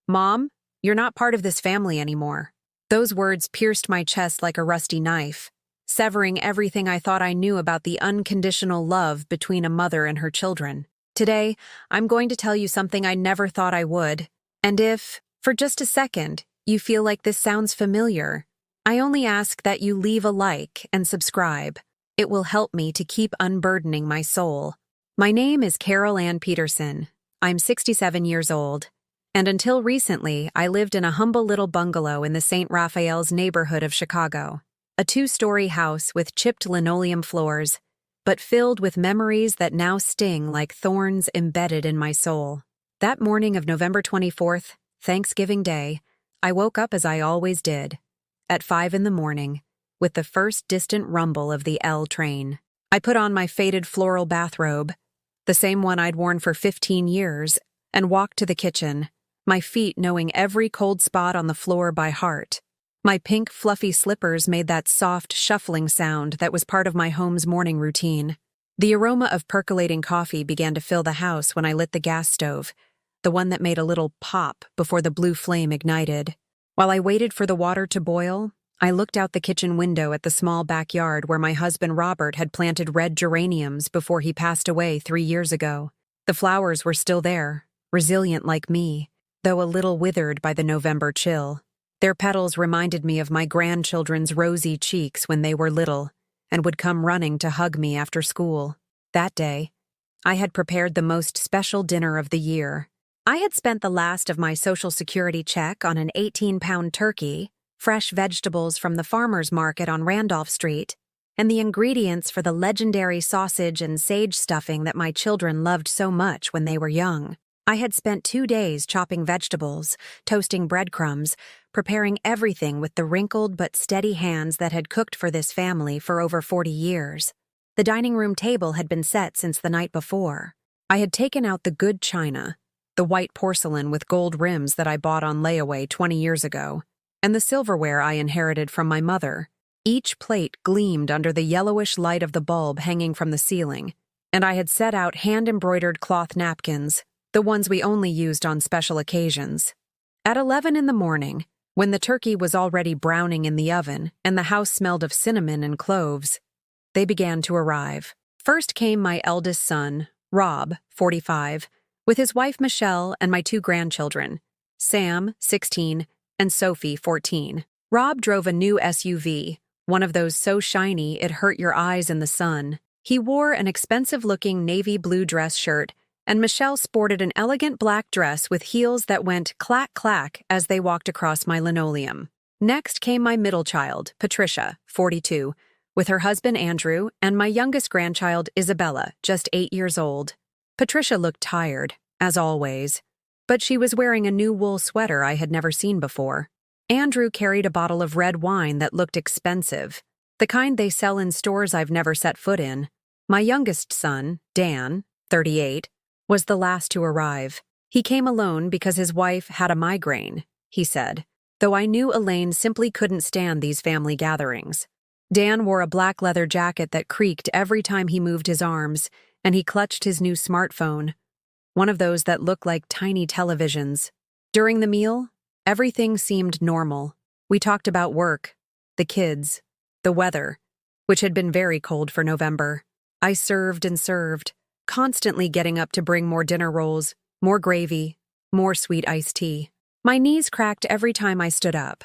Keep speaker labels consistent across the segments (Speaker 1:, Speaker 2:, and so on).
Speaker 1: "Mom, you're not part of this family anymore." Those words pierced my chest like a rusty knife, severing everything I thought I knew about the unconditional love between a mother and her children. Today, I'm going to tell you something I never thought I would. And if, for just a second, you feel like this sounds familiar, I only ask that you leave a like and subscribe. It will help me to keep unburdening my soul. My name is Carol Ann Peterson. I'm 67 years old. And until recently, I lived in a humble little bungalow in the St. Raphael's neighborhood of Chicago. A 2-story house with chipped linoleum floors, but filled with memories that now sting like thorns embedded in my soul. That morning of November 24th, Thanksgiving Day, I woke up as I always did, at 5 in the morning, with the first distant rumble of the L train. I put on my faded floral bathrobe, the same one I'd worn for 15 years, and walked to the kitchen, my feet knowing every cold spot on the floor by heart. My pink, fluffy slippers made that soft, shuffling sound that was part of my home's morning routine. The aroma of percolating coffee began to fill the house when I lit the gas stove, the one that made a little pop before the blue flame ignited. While I waited for the water to boil, I looked out the kitchen window at the small backyard where my husband Robert had planted red geraniums before he passed away 3 years ago. The flowers were still there, resilient like me, though a little withered by the November chill. Their petals reminded me of my grandchildren's rosy cheeks when they were little and would come running to hug me after school. That day, I had prepared the most special dinner of the year. I had spent the last of my Social Security check on an 18-pound turkey, fresh vegetables from the farmer's market on Randolph Street, and the ingredients for the legendary sausage and sage stuffing that my children loved so much when they were young. I had spent 2 days chopping vegetables, toasting breadcrumbs, preparing everything with the wrinkled but steady hands that had cooked for this family for over 40 years. The dining room table had been set since the night before. I had taken out the good china, the white porcelain with gold rims that I bought on layaway 20 years ago, and the silverware I inherited from my mother. Each plate gleamed under the yellowish light of the bulb hanging from the ceiling, and I had set out hand-embroidered cloth napkins, the ones we only used on special occasions. At 11 in the morning, when the turkey was already browning in the oven and the house smelled of cinnamon and cloves, they began to arrive. First came my eldest son, Rob, 45, with his wife Michelle and my 2 grandchildren, Sam, 16, and Sophie, 14. Rob drove a new SUV, one of those so shiny it hurt your eyes in the sun. He wore an expensive-looking navy blue dress shirt, and Michelle sported an elegant black dress with heels that went clack-clack as they walked across my linoleum. Next came my middle child, Patricia, 42, with her husband Andrew, and my youngest grandchild, Isabella, just 8 years old. Patricia looked tired, as always, but she was wearing a new wool sweater I had never seen before. Andrew carried a bottle of red wine that looked expensive, the kind they sell in stores I've never set foot in. My youngest son, Dan, 38, was the last to arrive. He came alone because his wife had a migraine, he said, though I knew Elaine simply couldn't stand these family gatherings. Dan wore a black leather jacket that creaked every time he moved his arms, and he clutched his new smartphone, one of those that look like tiny televisions. During the meal, everything seemed normal. We talked about work, the kids, the weather, which had been very cold for November. I served and served, constantly getting up to bring more dinner rolls, more gravy, more sweet iced tea. My knees cracked every time I stood up,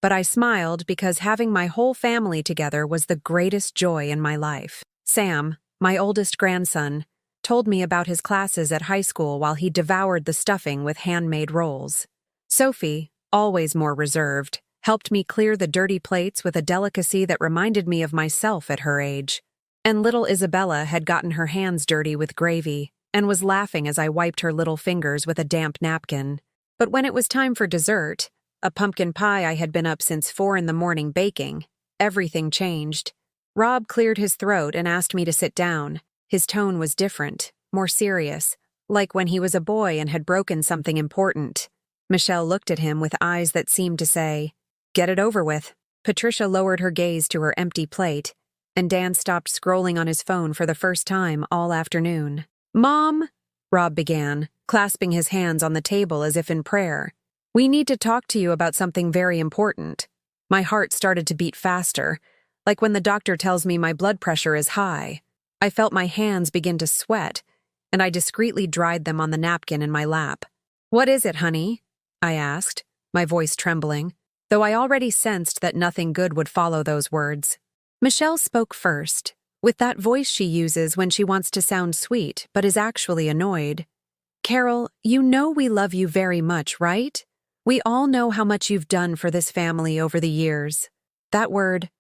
Speaker 1: but I smiled because having my whole family together was the greatest joy in my life. Sam, my oldest grandson, told me about his classes at high school while he devoured the stuffing with handmade rolls. Sophie, always more reserved, helped me clear the dirty plates with a delicacy that reminded me of myself at her age. And little Isabella had gotten her hands dirty with gravy and was laughing as I wiped her little fingers with a damp napkin. But when it was time for dessert, a pumpkin pie I had been up since 4 in the morning baking, everything changed. Rob cleared his throat and asked me to sit down. His tone was different, more serious, like when he was a boy and had broken something important. Michelle looked at him with eyes that seemed to say, "Get it over with." Patricia lowered her gaze to her empty plate, and Dan stopped scrolling on his phone for the first time all afternoon. "Mom," Rob began, clasping his hands on the table as if in prayer, We need to talk to you about something very important. My heart started to beat faster, like when the doctor tells me my blood pressure is high. I felt my hands begin to sweat, and I discreetly dried them on the napkin in my lap. "What is it, honey?" I asked, my voice trembling, though I already sensed that nothing good would follow those words. Michelle spoke first, with that voice she uses when she wants to sound sweet but is actually annoyed. "Carol, you know we love you very much, right? We all know how much you've done for this family over the years." That word,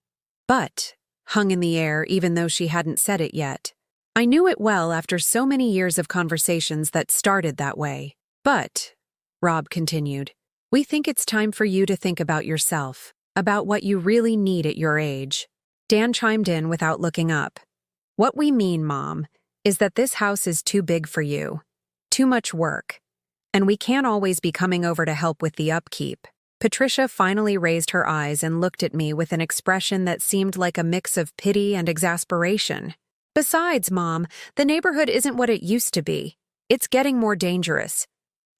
Speaker 1: "but," hung in the air even though she hadn't said it yet. I knew it well after so many years of conversations that started that way. "But," Rob continued, "we think it's time for you to think about yourself, about what you really need at your age." Dan chimed in without looking up. "What we mean, Mom, is that this house is too big for you. Too much work. And we can't always be coming over to help with the upkeep." Patricia finally raised her eyes and looked at me with an expression that seemed like a mix of pity and exasperation. "Besides, Mom, the neighborhood isn't what it used to be. It's getting more dangerous.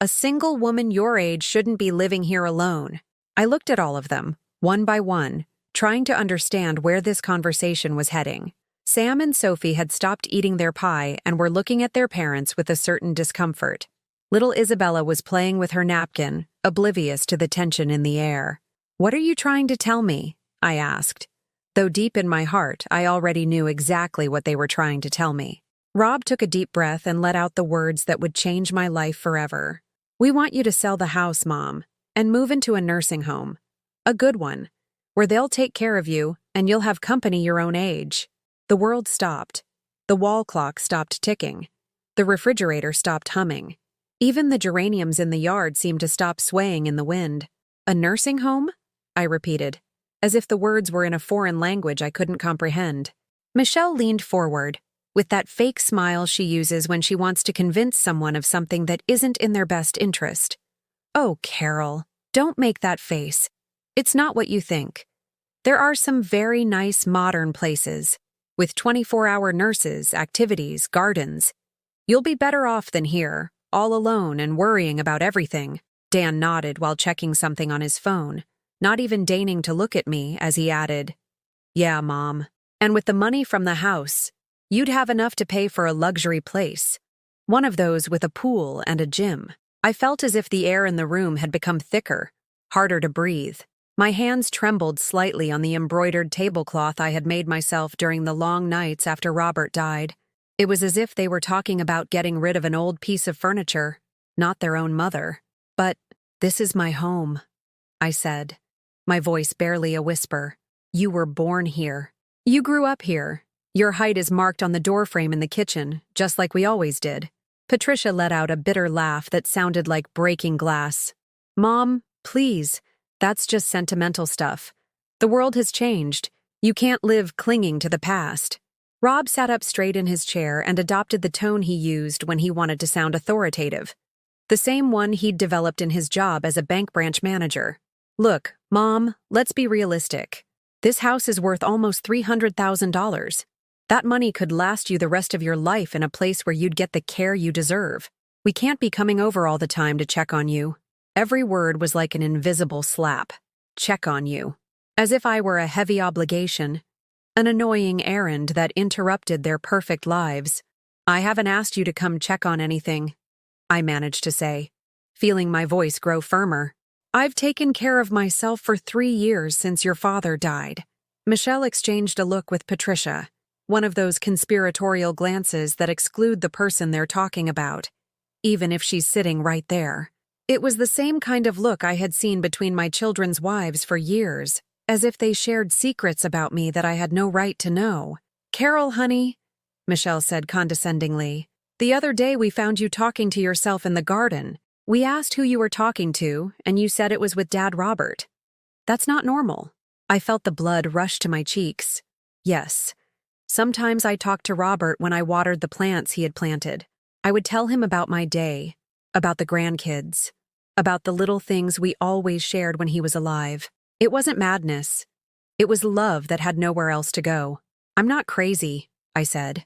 Speaker 1: A single woman your age shouldn't be living here alone." I looked at all of them, one by one, trying to understand where this conversation was heading. Sam and Sophie had stopped eating their pie and were looking at their parents with a certain discomfort. Little Isabella was playing with her napkin, oblivious to the tension in the air. "What are you trying to tell me?" I asked, though deep in my heart I already knew exactly what they were trying to tell me. Rob took a deep breath and let out the words that would change my life forever. "We want you to sell the house, Mom, and move into a nursing home. A good one, where they'll take care of you and you'll have company your own age." The world stopped. The wall clock stopped ticking. The refrigerator stopped humming. Even the geraniums in the yard seemed to stop swaying in the wind. "A nursing home?" I repeated, as if the words were in a foreign language I couldn't comprehend. Michelle leaned forward, with that fake smile she uses when she wants to convince someone of something that isn't in their best interest. "Oh, Carol, don't make that face. It's not what you think. There are some very nice modern places, with 24-hour nurses, activities, gardens. You'll be better off than here, all alone and worrying about everything." Dan nodded while checking something on his phone, not even deigning to look at me as he added, "Yeah, Mom. And with the money from the house, you'd have enough to pay for a luxury place. One of those with a pool and a gym." I felt as if the air in the room had become thicker, harder to breathe. My hands trembled slightly on the embroidered tablecloth I had made myself during the long nights after Robert died. It was as if they were talking about getting rid of an old piece of furniture, not their own mother. "But this is my home," I said, my voice barely a whisper. "You were born here. You grew up here. Your height is marked on the doorframe in the kitchen, just like we always did." Patricia let out a bitter laugh that sounded like breaking glass. "Mom, please, that's just sentimental stuff. The world has changed. You can't live clinging to the past." Rob sat up straight in his chair and adopted the tone he used when he wanted to sound authoritative, the same one he'd developed in his job as a bank branch manager. "Look, Mom, let's be realistic. This house is worth almost $300,000. That money could last you the rest of your life in a place where you'd get the care you deserve. We can't be coming over all the time to check on you." Every word was like an invisible slap. Check on you. As if I were a heavy obligation, an annoying errand that interrupted their perfect lives. "I haven't asked you to come check on anything," I managed to say, feeling my voice grow firmer. "I've taken care of myself for 3 years since your father died." Michelle exchanged a look with Patricia, one of those conspiratorial glances that exclude the person they're talking about, even if she's sitting right there. It was the same kind of look I had seen between my children's wives for years, as if they shared secrets about me that I had no right to know. "Carol, honey," Michelle said condescendingly, "the other day we found you talking to yourself in the garden. We asked who you were talking to, and you said it was with Dad Robert. That's not normal." I felt the blood rush to my cheeks. Yes, sometimes I talked to Robert when I watered the plants he had planted. I would tell him about my day, about the grandkids, about the little things we always shared when he was alive. It wasn't madness. It was love that had nowhere else to go. "I'm not crazy," I said,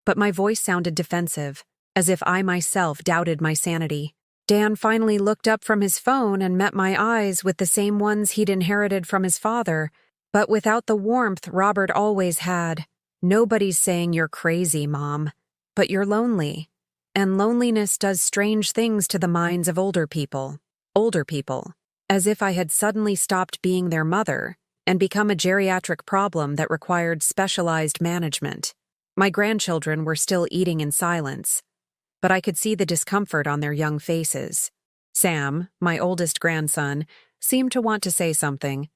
Speaker 1: but my voice sounded defensive, as if I myself doubted my sanity. Dan finally looked up from his phone and met my eyes with the same ones he'd inherited from his father, but without the warmth Robert always had. Nobody's saying you're crazy, Mom, but you're lonely. And loneliness does strange things to the minds of older people. Older people. As if I had suddenly stopped being their mother and become a geriatric problem that required specialized management. My grandchildren were still eating in silence, but I could see the discomfort on their young faces. Sam, my oldest grandson, seemed to want to say something,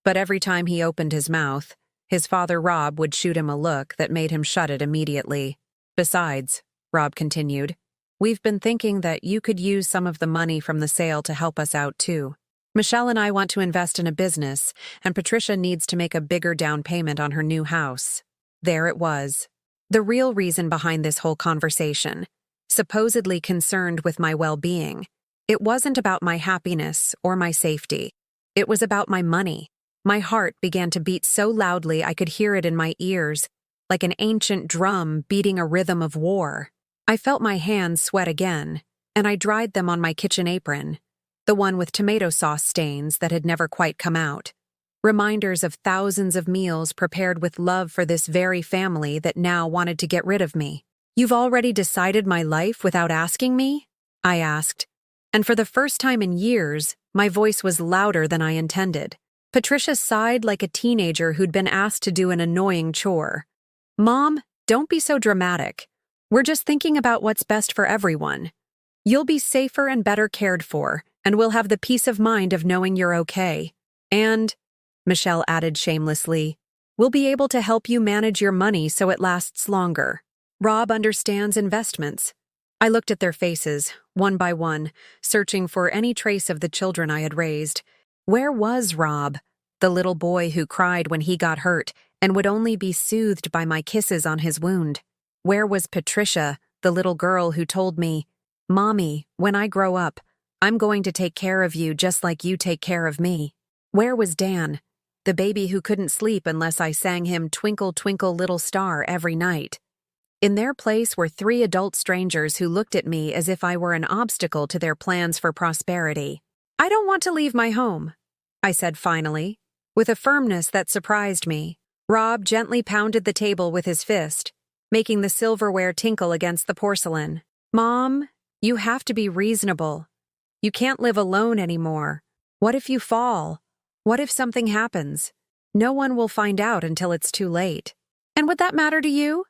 Speaker 1: but every time he opened his mouth, his father Rob would shoot him a look that made him shut it immediately. Besides, Rob continued, we've been thinking that you could use some of the money from the sale to help us out too. Michelle and I want to invest in a business, and Patricia needs to make a bigger down payment on her new house. There it was. The real reason behind this whole conversation. Supposedly concerned with my well-being. It wasn't about my happiness or my safety. It was about my money. My heart began to beat so loudly I could hear it in my ears, like an ancient drum beating a rhythm of war. I felt my hands sweat again, and I dried them on my kitchen apron, the one with tomato sauce stains that had never quite come out. Reminders of thousands of meals prepared with love for this very family that now wanted to get rid of me. You've already decided my life without asking me? I asked, and for the first time in years, my voice was louder than I intended. Patricia sighed like a teenager who'd been asked to do an annoying chore. Mom, don't be so dramatic. We're just thinking about what's best for everyone. You'll be safer and better cared for, and we'll have the peace of mind of knowing you're okay. And, Michelle added shamelessly, we'll be able to help you manage your money so it lasts longer. Rob understands investments. I looked at their faces, one by one, searching for any trace of the children I had raised. Where was Rob, the little boy who cried when he got hurt and would only be soothed by my kisses on his wound? Where was Patricia, the little girl who told me, Mommy, when I grow up, I'm going to take care of you just like you take care of me? Where was Dan, the baby who couldn't sleep unless I sang him Twinkle, Twinkle, Little Star every night? In their place were 3 adult strangers who looked at me as if I were an obstacle to their plans for prosperity. I don't want to leave my home, I said finally, with a firmness that surprised me. Rob gently pounded the table with his fist, making the silverware tinkle against the porcelain. Mom, you have to be reasonable. You can't live alone anymore. What if you fall? What if something happens? No one will find out until it's too late. And would that matter to you?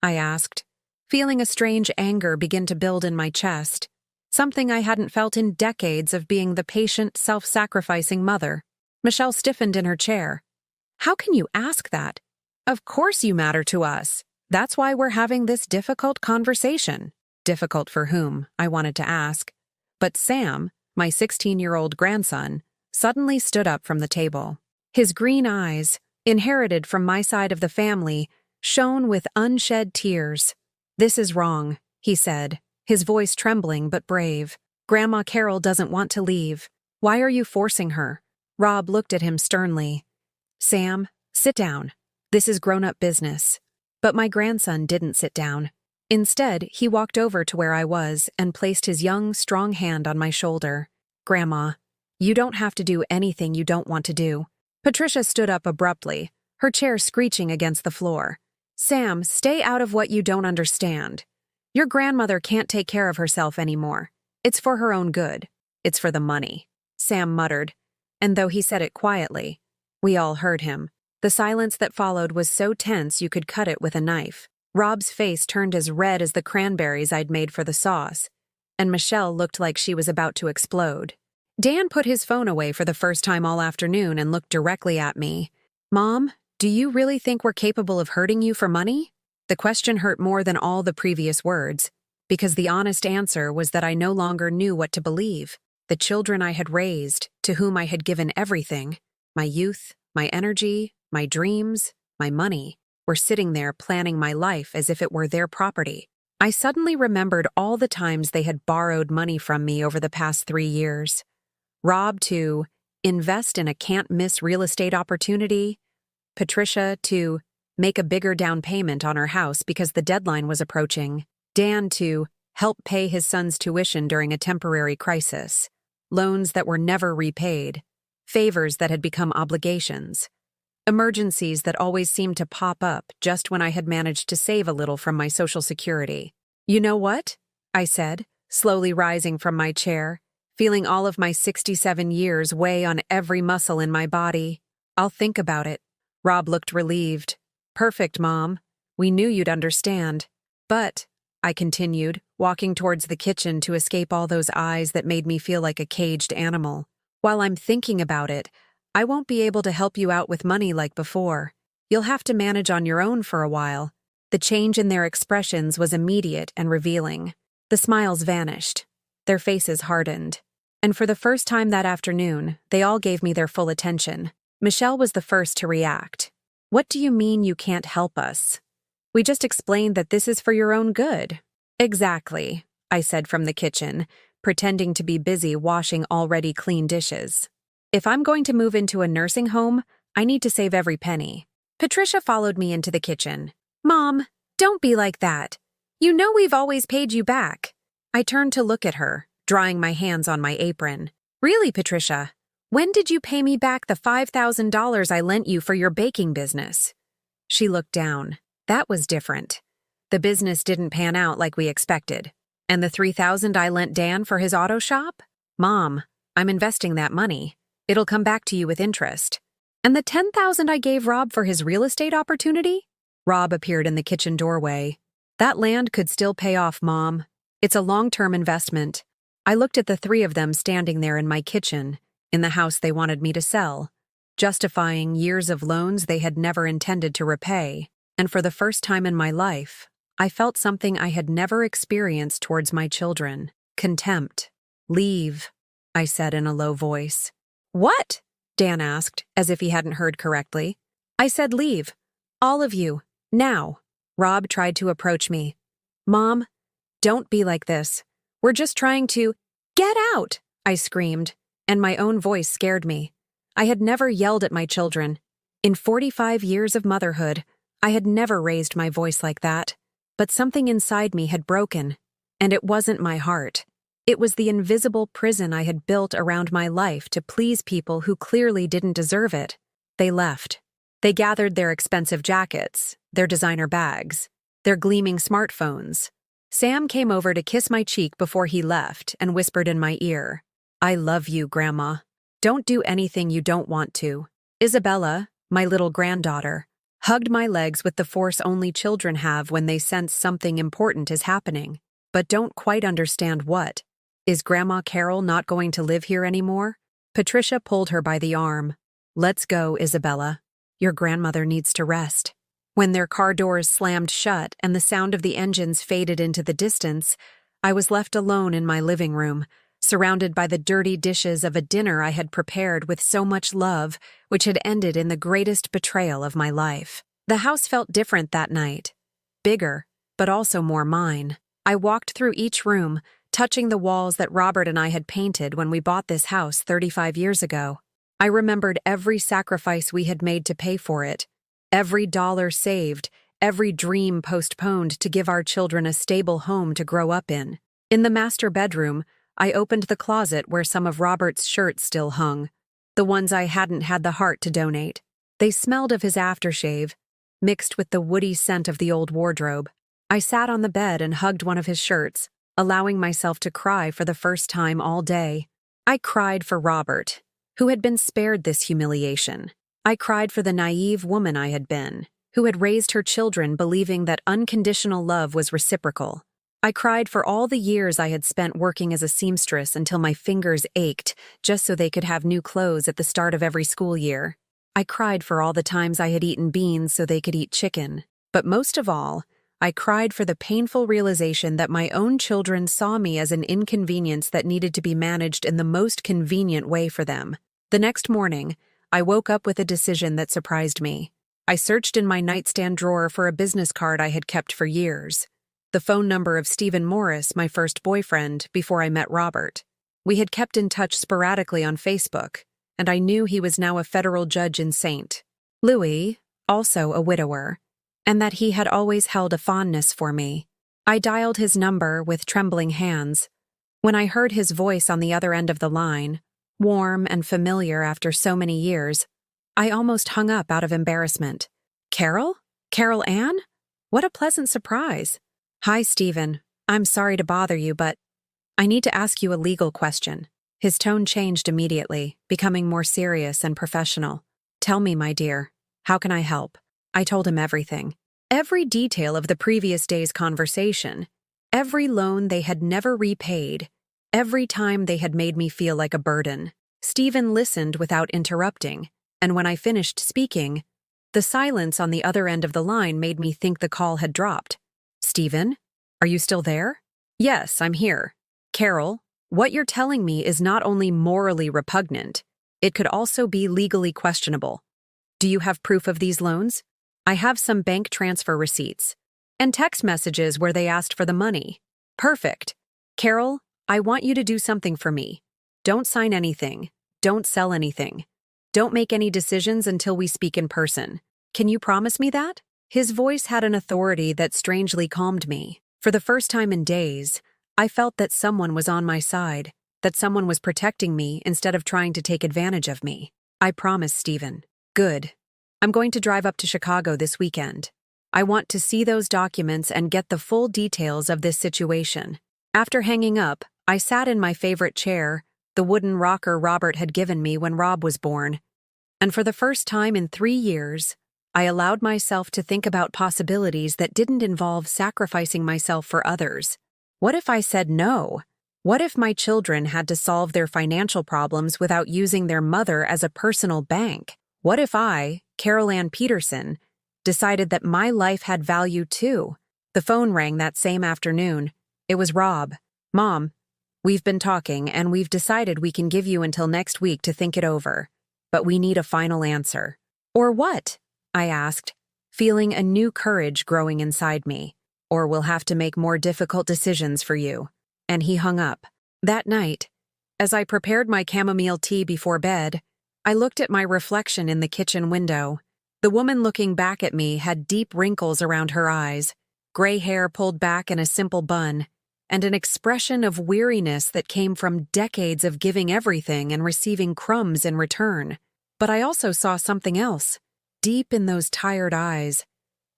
Speaker 1: I asked, feeling a strange anger begin to build in my chest, something I hadn't felt in decades of being the patient, self-sacrificing mother. Michelle stiffened in her chair. How can you ask that? Of course you matter to us. That's why we're having this difficult conversation. Difficult for whom, I wanted to ask. But Sam, my 16-year-old grandson, suddenly stood up from the table. His green eyes, inherited from my side of the family, shone with unshed tears. This is wrong, he said, his voice trembling but brave. Grandma Carol doesn't want to leave. Why are you forcing her? Rob looked at him sternly. Sam, sit down. This is grown-up business. But my grandson didn't sit down. Instead, he walked over to where I was and placed his young, strong hand on my shoulder. Grandma, you don't have to do anything you don't want to do. Patricia stood up abruptly, her chair screeching against the floor. Sam, stay out of what you don't understand. Your grandmother can't take care of herself anymore. It's for her own good. It's for the money, Sam muttered, and though he said it quietly, we all heard him. The silence that followed was so tense you could cut it with a knife. Rob's face turned as red as the cranberries I'd made for the sauce, and Michelle looked like she was about to explode. Dan put his phone away for the first time all afternoon and looked directly at me. Mom, do you really think we're capable of hurting you for money? The question hurt more than all the previous words, because the honest answer was that I no longer knew what to believe. The children I had raised, to whom I had given everything, my youth, my energy, my dreams, my money, were sitting there planning my life as if it were their property. I suddenly remembered all the times they had borrowed money from me over the past 3 years. Rob to invest in a can't-miss real estate opportunity, Patricia to make a bigger down payment on her house because the deadline was approaching, Dan to help pay his son's tuition during a temporary crisis, loans that were never repaid, favors that had become obligations, emergencies that always seemed to pop up just when I had managed to save a little from my Social Security. "You know what?" I said, slowly rising from my chair, feeling all of my 67 years weigh on every muscle in my body. "I'll think about it." Rob looked relieved. "Perfect, Mom. We knew you'd understand." "But," I continued, walking towards the kitchen to escape all those eyes that made me feel like a caged animal, "while I'm thinking about it, I won't be able to help you out with money like before. You'll have to manage on your own for a while." The change in their expressions was immediate and revealing. The smiles vanished. Their faces hardened. And for the first time that afternoon, they all gave me their full attention. Michelle was the first to react. "What do you mean you can't help us? We just explained that this is for your own good." "Exactly," I said from the kitchen, pretending to be busy washing already clean dishes. "If I'm going to move into a nursing home, I need to save every penny." Patricia followed me into the kitchen. "Mom, don't be like that. You know we've always paid you back." I turned to look at her, drying my hands on my apron. "Really, Patricia? When did you pay me back the $5,000 I lent you for your baking business?" She looked down. "That was different. The business didn't pan out like we expected. And the $3,000 I lent Dan for his auto shop? Mom, I'm investing that money. It'll come back to you with interest. And the $10,000 I gave Rob for his real estate opportunity?" Rob appeared in the kitchen doorway. "That land could still pay off, Mom. It's a long-term investment." I looked at the three of them standing there in my kitchen, in the house they wanted me to sell, justifying years of loans they had never intended to repay. And for the first time in my life, I felt something I had never experienced towards my children: contempt. "Leave," I said in a low voice. "What?" Dan asked, as if he hadn't heard correctly. "I said leave. All of you. Now." Rob tried to approach me. "Mom, don't be like this. We're just trying to—" "Get out!" I screamed, and my own voice scared me. I had never yelled at my children. In 45 years of motherhood, I had never raised my voice like that. But something inside me had broken, and it wasn't my heart. It was the invisible prison I had built around my life to please people who clearly didn't deserve it. They left. They gathered their expensive jackets, their designer bags, their gleaming smartphones. Sam came over to kiss my cheek before he left and whispered in my ear, "I love you, Grandma. Don't do anything you don't want to." Isabella, my little granddaughter, hugged my legs with the force only children have when they sense something important is happening, but don't quite understand what. "Is Grandma Carol not going to live here anymore?" Patricia pulled her by the arm. "Let's go, Isabella. Your grandmother needs to rest." When their car doors slammed shut and the sound of the engines faded into the distance, I was left alone in my living room, surrounded by the dirty dishes of a dinner I had prepared with so much love, which had ended in the greatest betrayal of my life. The house felt different that night. Bigger, but also more mine. I walked through each room, touching the walls that Robert and I had painted when we bought this house 35 years ago. I remembered every sacrifice we had made to pay for it, every dollar saved, every dream postponed to give our children a stable home to grow up in. In the master bedroom, I opened the closet where some of Robert's shirts still hung, the ones I hadn't had the heart to donate. They smelled of his aftershave, mixed with the woody scent of the old wardrobe. I sat on the bed and hugged one of his shirts, allowing myself to cry for the first time all day. I cried for Robert, who had been spared this humiliation. I cried for the naive woman I had been, who had raised her children believing that unconditional love was reciprocal. I cried for all the years I had spent working as a seamstress until my fingers ached just so they could have new clothes at the start of every school year. I cried for all the times I had eaten beans so they could eat chicken. But most of all, I cried for the painful realization that my own children saw me as an inconvenience that needed to be managed in the most convenient way for them. The next morning, I woke up with a decision that surprised me. I searched in my nightstand drawer for a business card I had kept for years. The phone number of Stephen Morris, my first boyfriend, before I met Robert. We had kept in touch sporadically on Facebook, and I knew he was now a federal judge in St. Louis, also a widower, and that he had always held a fondness for me. I dialed his number with trembling hands. When I heard his voice on the other end of the line, warm and familiar after so many years, I almost hung up out of embarrassment. Carol? Carol Ann? What a pleasant surprise. Hi, Stephen. I'm sorry to bother you, but I need to ask you a legal question. His tone changed immediately, becoming more serious and professional. Tell me, my dear, how can I help? I told him everything. Every detail of the previous day's conversation, every loan they had never repaid, every time they had made me feel like a burden. Stephen listened without interrupting, and when I finished speaking, the silence on the other end of the line made me think the call had dropped. Stephen, are you still there? Yes, I'm here. Carol, what you're telling me is not only morally repugnant, it could also be legally questionable. Do you have proof of these loans? I have some bank transfer receipts and text messages where they asked for the money. Perfect. Carol, I want you to do something for me. Don't sign anything. Don't sell anything. Don't make any decisions until we speak in person. Can you promise me that? His voice had an authority that strangely calmed me. For the first time in days, I felt that someone was on my side, that someone was protecting me instead of trying to take advantage of me. I promise, Stephen. Good. I'm going to drive up to Chicago this weekend. I want to see those documents and get the full details of this situation. After hanging up, I sat in my favorite chair, the wooden rocker Robert had given me when Rob was born. And for the first time in 3 years, I allowed myself to think about possibilities that didn't involve sacrificing myself for others. What if I said no? What if my children had to solve their financial problems without using their mother as a personal bank? What if I, Carol Ann Peterson, decided that my life had value too? The phone rang that same afternoon. It was Rob. Mom, we've been talking and we've decided we can give you until next week to think it over. But we need a final answer. Or what? I asked, feeling a new courage growing inside me. Or we'll have to make more difficult decisions for you. And he hung up. That night, as I prepared my chamomile tea before bed, I looked at my reflection in the kitchen window. The woman looking back at me had deep wrinkles around her eyes, gray hair pulled back in a simple bun, and an expression of weariness that came from decades of giving everything and receiving crumbs in return. But I also saw something else. Deep in those tired eyes,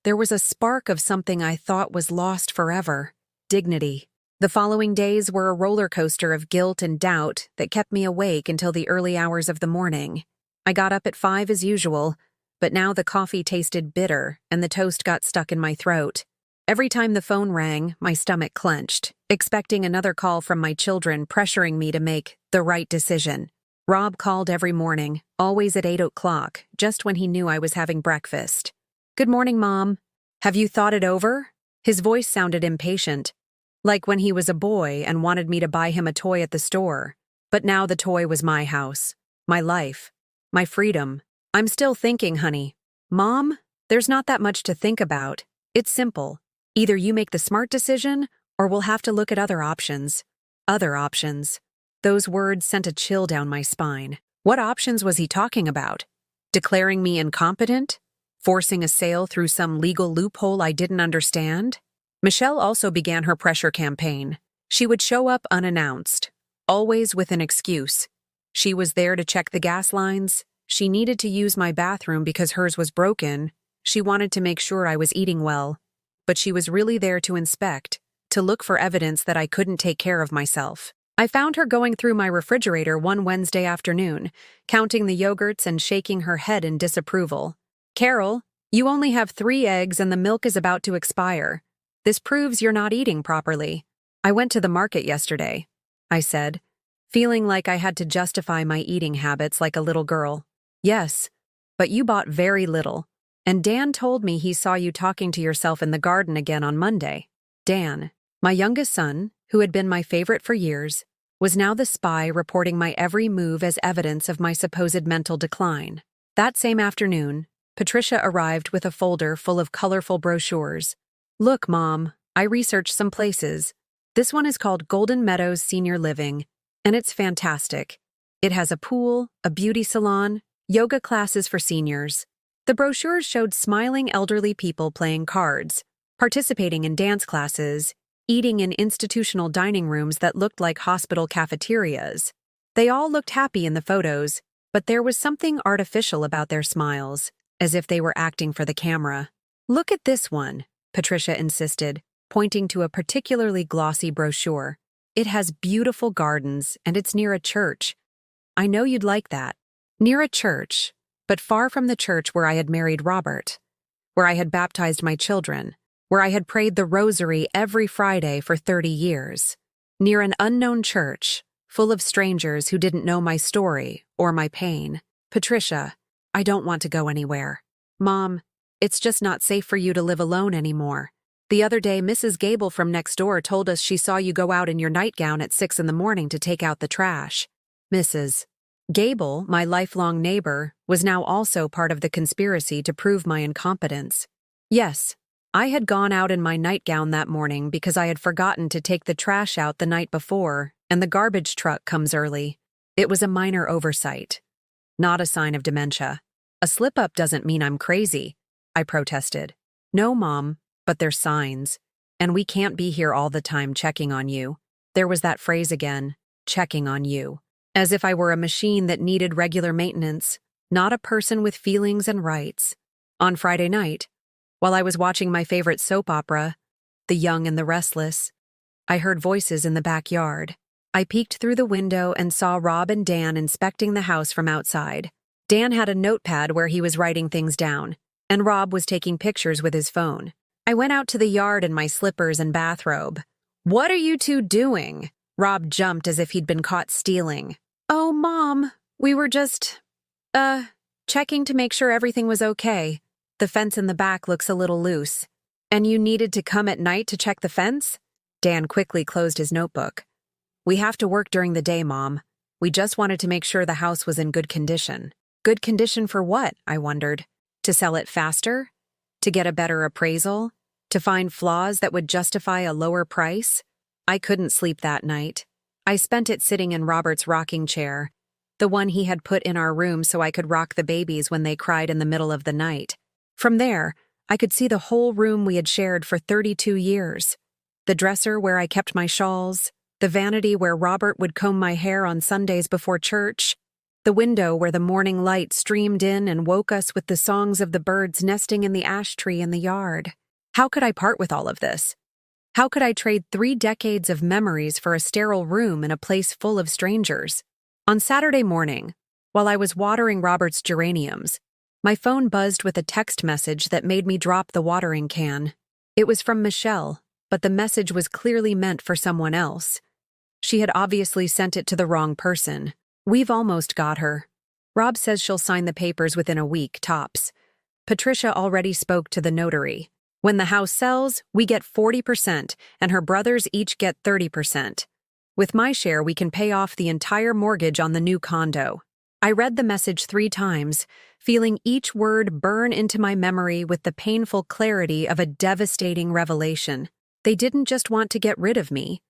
Speaker 1: there was a spark of something I thought was lost forever: dignity. The following days were a roller coaster of guilt and doubt that kept me awake until the early hours of the morning. I got up at 5 as usual, but now the coffee tasted bitter and the toast got stuck in my throat. Every time the phone rang, my stomach clenched, expecting another call from my children pressuring me to make the right decision. Rob called every morning, always at 8 o'clock, just when he knew I was having breakfast. Good morning, Mom. Have you thought it over? His voice sounded impatient, like when he was a boy and wanted me to buy him a toy at the store. But now the toy was my house, my life, my freedom. I'm still thinking, honey. Mom, there's not that much to think about. It's simple. Either you make the smart decision, or we'll have to look at other options. Other options. Those words sent a chill down my spine. What options was he talking about? Declaring me incompetent? Forcing a sale through some legal loophole I didn't understand? Michelle also began her pressure campaign. She would show up unannounced, always with an excuse. She was there to check the gas lines. She needed to use my bathroom because hers was broken. She wanted to make sure I was eating well. But she was really there to inspect, to look for evidence that I couldn't take care of myself. I found her going through my refrigerator one Wednesday afternoon, counting the yogurts and shaking her head in disapproval. Carol, you only have 3 eggs and the milk is about to expire. This proves you're not eating properly. I went to the market yesterday, I said, feeling like I had to justify my eating habits like a little girl. Yes, but you bought very little. And Dan told me he saw you talking to yourself in the garden again on Monday. Dan, my youngest son, who had been my favorite for years, was now the spy reporting my every move as evidence of my supposed mental decline. That same afternoon, Patricia arrived with a folder full of colorful brochures. Look, Mom, I researched some places. This one is called Golden Meadows Senior Living, and it's fantastic. It has a pool, a beauty salon, yoga classes for seniors. The brochures showed smiling elderly people playing cards, participating in dance classes, eating in institutional dining rooms that looked like hospital cafeterias. They all looked happy in the photos, but there was something artificial about their smiles, as if they were acting for the camera. "Look at this one," Patricia insisted, pointing to a particularly glossy brochure. "It has beautiful gardens, and it's near a church. I know you'd like that." Near a church, but far from the church where I had married Robert, where I had baptized my children, where I had prayed the rosary every Friday for 30 years. Near an unknown church, full of strangers who didn't know my story or my pain. "Patricia, I don't want to go anywhere." "Mom, it's just not safe for you to live alone anymore. The other day, Mrs. Gable from next door told us she saw you go out in your nightgown at 6 in the morning to take out the trash." Mrs. Gable, my lifelong neighbor, was now also part of the conspiracy to prove my incompetence. Yes, I had gone out in my nightgown that morning because I had forgotten to take the trash out the night before, and the garbage truck comes early. It was a minor oversight, not a sign of dementia. "A slip-up doesn't mean I'm crazy," I protested. "No, Mom, but they're signs. And we can't be here all the time checking on you." There was that phrase again, checking on you. As if I were a machine that needed regular maintenance, not a person with feelings and rights. On Friday night, while I was watching my favorite soap opera, The Young and the Restless, I heard voices in the backyard. I peeked through the window and saw Rob and Dan inspecting the house from outside. Dan had a notepad where he was writing things down, and Rob was taking pictures with his phone. I went out to the yard in my slippers and bathrobe. "What are you two doing?" Rob jumped as if he'd been caught stealing. "Oh, Mom, we were just, checking to make sure everything was okay. The fence in the back looks a little loose." "And you needed to come at night to check the fence?" Dan quickly closed his notebook. "We have to work during the day, Mom. We just wanted to make sure the house was in good condition." Good condition for what, I wondered? To sell it faster? To get a better appraisal? To find flaws that would justify a lower price? I couldn't sleep that night. I spent it sitting in Robert's rocking chair, the one he had put in our room so I could rock the babies when they cried in the middle of the night. From there, I could see the whole room we had shared for 32 years. The dresser where I kept my shawls, the vanity where Robert would comb my hair on Sundays before church, the window where the morning light streamed in and woke us with the songs of the birds nesting in the ash tree in the yard. How could I part with all of this? How could I trade 3 decades of memories for a sterile room in a place full of strangers? On Saturday morning, while I was watering Robert's geraniums, my phone buzzed with a text message that made me drop the watering can. It was from Michelle, but the message was clearly meant for someone else. She had obviously sent it to the wrong person. "We've almost got her. Rob says she'll sign the papers within a week, tops. Patricia already spoke to the notary. When the house sells, we get 40%, and her brothers each get 30%. With my share, we can pay off the entire mortgage on the new condo." I read the message 3 times, feeling each word burn into my memory with the painful clarity of a devastating revelation. They didn't just want to get rid of me.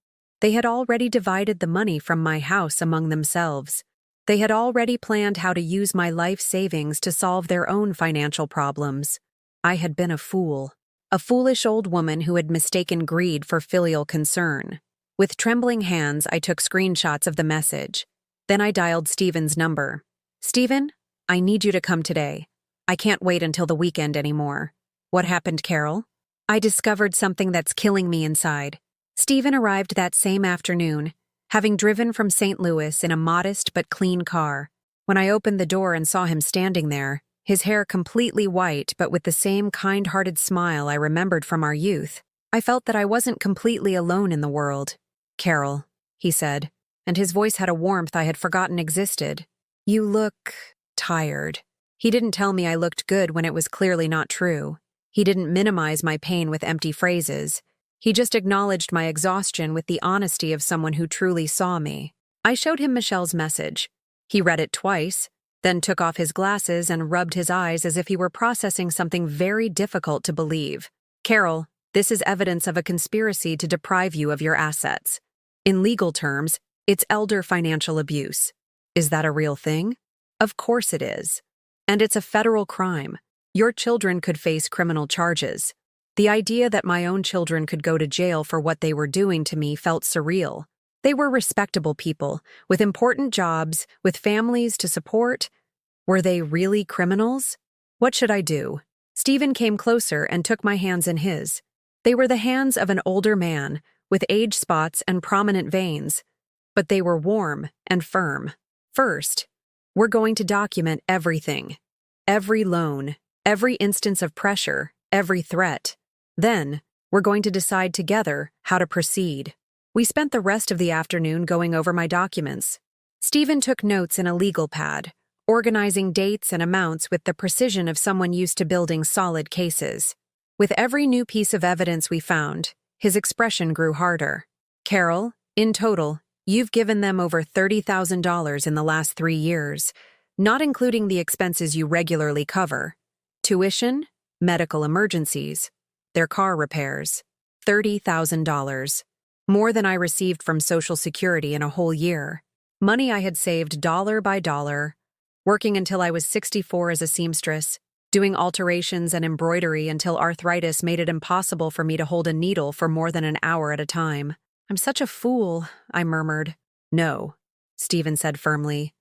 Speaker 1: They had already divided the money from my house among themselves. They had already planned how to use my life savings to solve their own financial problems. I had been a fool. A foolish old woman who had mistaken greed for filial concern. With trembling hands, I took screenshots of the message. Then I dialed Stephen's number. "Stephen, I need you to come today. I can't wait until the weekend anymore." "What happened, Carol?" "I discovered something that's killing me inside." Stephen arrived that same afternoon, having driven from St. Louis in a modest but clean car. When I opened the door and saw him standing there, his hair completely white but with the same kind-hearted smile I remembered from our youth, I felt that I wasn't completely alone in the world. "Carol," he said, and his voice had a warmth I had forgotten existed. "You look tired." He didn't tell me I looked good when it was clearly not true. He didn't minimize my pain with empty phrases. He just acknowledged my exhaustion with the honesty of someone who truly saw me. I showed him Michelle's message. He read it twice, then took off his glasses and rubbed his eyes as if he were processing something very difficult to believe. "Carol, this is evidence of a conspiracy to deprive you of your assets. In legal terms, it's elder financial abuse. Is that a real thing? Of course it is. And it's a federal crime. Your children could face criminal charges. The idea that my own children could go to jail for what they were doing to me felt surreal. They were respectable people, with important jobs, with families to support. Were they really criminals? What should I do? Stephen came closer and took my hands in his. They were the hands of an older man, with age spots and prominent veins, but they were warm and firm. First, we're going to document everything. Every loan, every instance of pressure, every threat. Then, we're going to decide together how to proceed. We spent the rest of the afternoon going over my documents. Stephen took notes in a legal pad, organizing dates and amounts with the precision of someone used to building solid cases. With every new piece of evidence we found, his expression grew harder. Carol, in total, you've given them over $30,000 in the last 3 years, not including the expenses you regularly cover. Tuition, medical emergencies, their car repairs. $30,000. More than I received from Social Security in a whole year. Money I had saved dollar by dollar, working until I was 64 as a seamstress, doing alterations and embroidery until arthritis made it impossible for me to hold a needle for more than an hour at a time. I'm such a fool, I murmured. No, Stephen said firmly.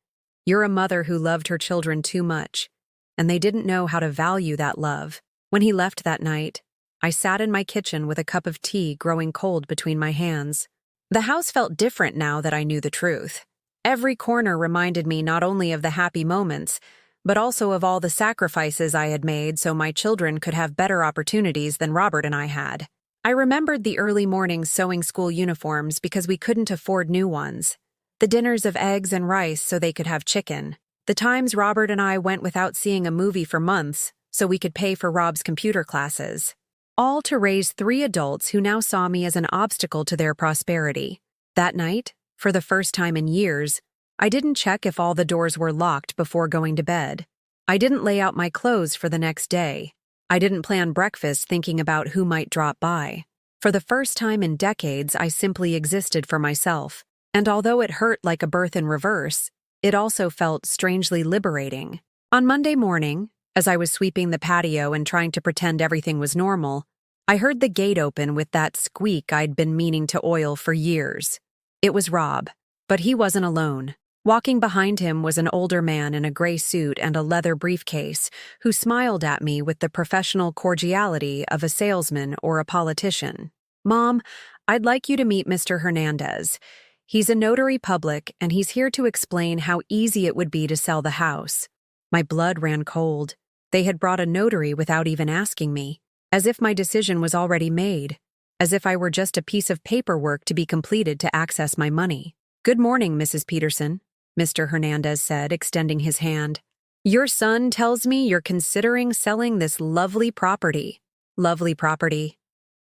Speaker 1: You're a mother who loved her children too much, and they didn't know how to value that love. When he left that night, I sat in my kitchen with a cup of tea growing cold between my hands. The house felt different now that I knew the truth. Every corner reminded me not only of the happy moments, but also of all the sacrifices I had made so my children could have better opportunities than Robert and I had. I remembered the early mornings sewing school uniforms because we couldn't afford new ones. The dinners of eggs and rice so they could have chicken. The times Robert and I went without seeing a movie for months so we could pay for Rob's computer classes. All to raise 3 adults who now saw me as an obstacle to their prosperity. That night, for the first time in years, I didn't check if all the doors were locked before going to bed. I didn't lay out my clothes for the next day. I didn't plan breakfast thinking about who might drop by. For the first time in decades, I simply existed for myself. And although it hurt like a birth in reverse, it also felt strangely liberating. On Monday morning, as I was sweeping the patio and trying to pretend everything was normal, I heard the gate open with that squeak I'd been meaning to oil for years. It was Rob, but he wasn't alone. Walking behind him was an older man in a gray suit and a leather briefcase who smiled at me with the professional cordiality of a salesman or a politician. Mom, I'd like you to meet Mr. Hernandez. He's a notary public and he's here to explain how easy it would be to sell the house. My blood ran cold. They had brought a notary without even asking me, as if my decision was already made, as if I were just a piece of paperwork to be completed to access my money. Good morning, Mrs. Peterson, Mr. Hernandez said, extending his hand. Your son tells me you're considering selling this lovely property. Lovely property.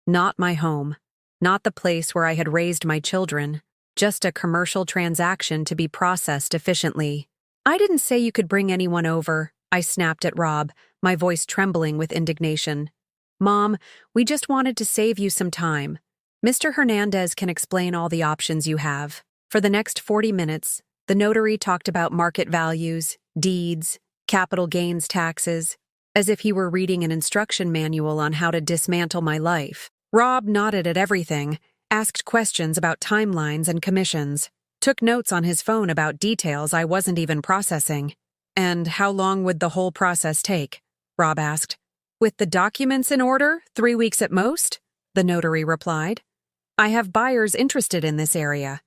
Speaker 1: Not my home. Not the place where I had raised my children. Just a commercial transaction to be processed efficiently. I didn't say you could bring anyone over, I snapped at Rob, my voice trembling with indignation. Mom, we just wanted to save you some time. Mr. Hernandez can explain all the options you have. For the next 40 minutes, the notary talked about market values, deeds, capital gains taxes, as if he were reading an instruction manual on how to dismantle my life. Rob nodded at everything, asked questions about timelines and commissions, took notes on his phone about details I wasn't even processing. And how long would the whole process take? Rob asked. With the documents in order, 3 weeks at most, the notary replied. I have buyers interested in this area.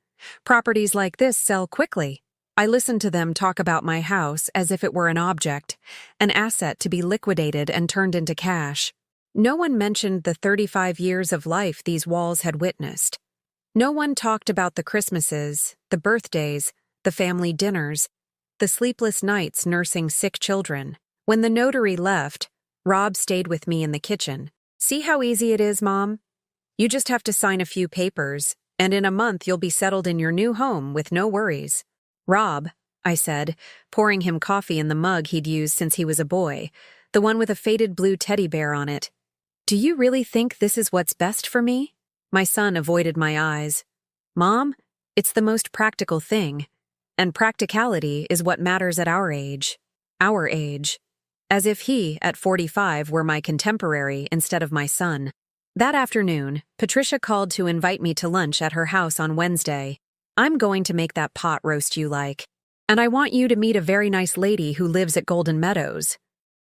Speaker 1: Properties like this sell quickly. I listened to them talk about my house as if it were an object, an asset to be liquidated and turned into cash. No one mentioned the 35 years of life these walls had witnessed. No one talked about the Christmases, the birthdays, the family dinners, the sleepless nights nursing sick children. When the notary left, Rob stayed with me in the kitchen. See how easy it is, Mom? You just have to sign a few papers, and in a month you'll be settled in your new home with no worries. Rob, I said, pouring him coffee in the mug he'd used since he was a boy, the one with a faded blue teddy bear on it. Do you really think this is what's best for me? My son avoided my eyes. Mom, it's the most practical thing, and practicality is what matters at our age. Our age. as if he, at 45, were my contemporary instead of my son. That afternoon, Patricia called to invite me to lunch at her house on Wednesday. I'm going to make that pot roast you like. And I want you to meet a very nice lady who lives at Golden Meadows.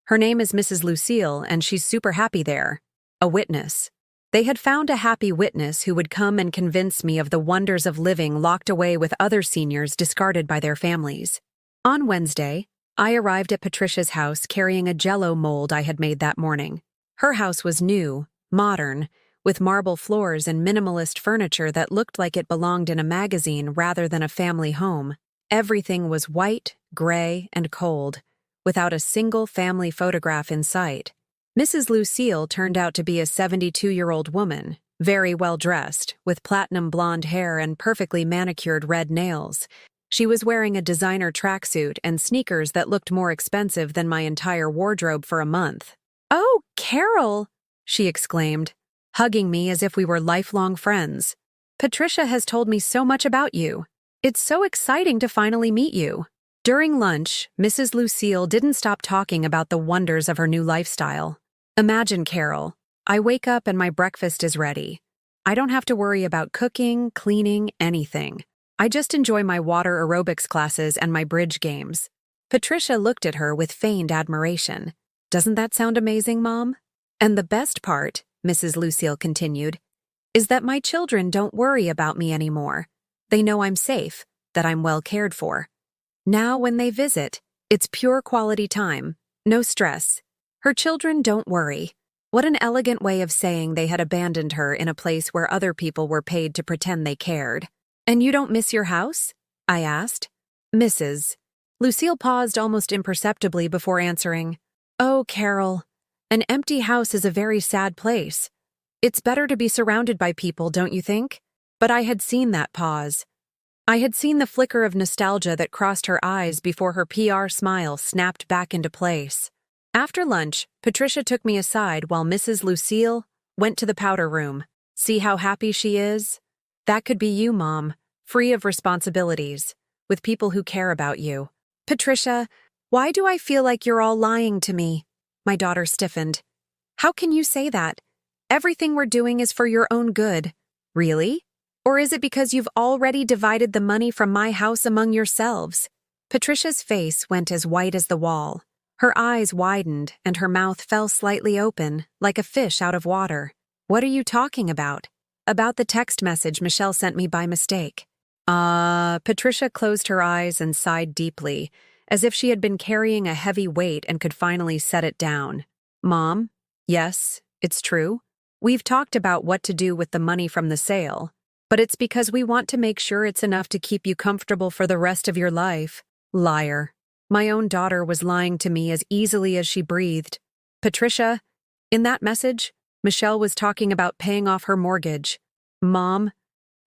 Speaker 1: Her name is Mrs. Lucille, and she's super happy there. A witness. They had found a happy witness who would come and convince me of the wonders of living locked away with other seniors discarded by their families. On Wednesday, I arrived at Patricia's house carrying a Jell-O mold I had made that morning. Her house was new, modern, with marble floors and minimalist furniture that looked like it belonged in a magazine rather than a family home. Everything was white, gray, and cold, without a single family photograph in sight. Mrs. Lucille turned out to be a 72-year-old woman, very well dressed, with platinum blonde hair and perfectly manicured red nails. She was wearing a designer tracksuit and sneakers that looked more expensive than my entire wardrobe for a month. "Oh, Carol!" she exclaimed, hugging me as if we were lifelong friends. "Patricia has told me so much about you. It's so exciting to finally meet you." During lunch, Mrs. Lucille didn't stop talking about the wonders of her new lifestyle. "Imagine, Carol, I wake up and my breakfast is ready. I don't have to worry about cooking, cleaning, anything. I just enjoy my water aerobics classes and my bridge games." Patricia looked at her with feigned admiration. "Doesn't that sound amazing, Mom? And the best part," Mrs. Lucille continued, "is that my children don't worry about me anymore. They know I'm safe, that I'm well cared for. Now when they visit, it's pure quality time, no stress. Her children don't worry." What an elegant way of saying they had abandoned her in a place where other people were paid to pretend they cared. "And you don't miss your house?" I asked. "Mrs." Lucille paused almost imperceptibly before answering. "Oh, Carol, an empty house is a very sad place. It's better to be surrounded by people, don't you think?" But I had seen that pause. I had seen the flicker of nostalgia that crossed her eyes before her PR smile snapped back into place. After lunch, Patricia took me aside while Mrs. Lucille went to the powder room. "See how happy she is? That could be you, Mom, free of responsibilities, with people who care about you." "Patricia, why do I feel like you're all lying to me?" My daughter stiffened. "How can you say that? Everything we're doing is for your own good." "Really? Or is it because you've already divided the money from my house among yourselves?" Patricia's face went as white as the wall. Her eyes widened and her mouth fell slightly open, like a fish out of water. "What are you talking about?" "About the text message Michelle sent me by mistake." Patricia closed her eyes and sighed deeply, as if she had been carrying a heavy weight and could finally set it down. "Mom, yes, it's true. We've talked about what to do with the money from the sale, but it's because we want to make sure it's enough to keep you comfortable for the rest of your life." Liar. My own daughter was lying to me as easily as she breathed. "Patricia, in that message, Michelle was talking about paying off her mortgage." "Mom,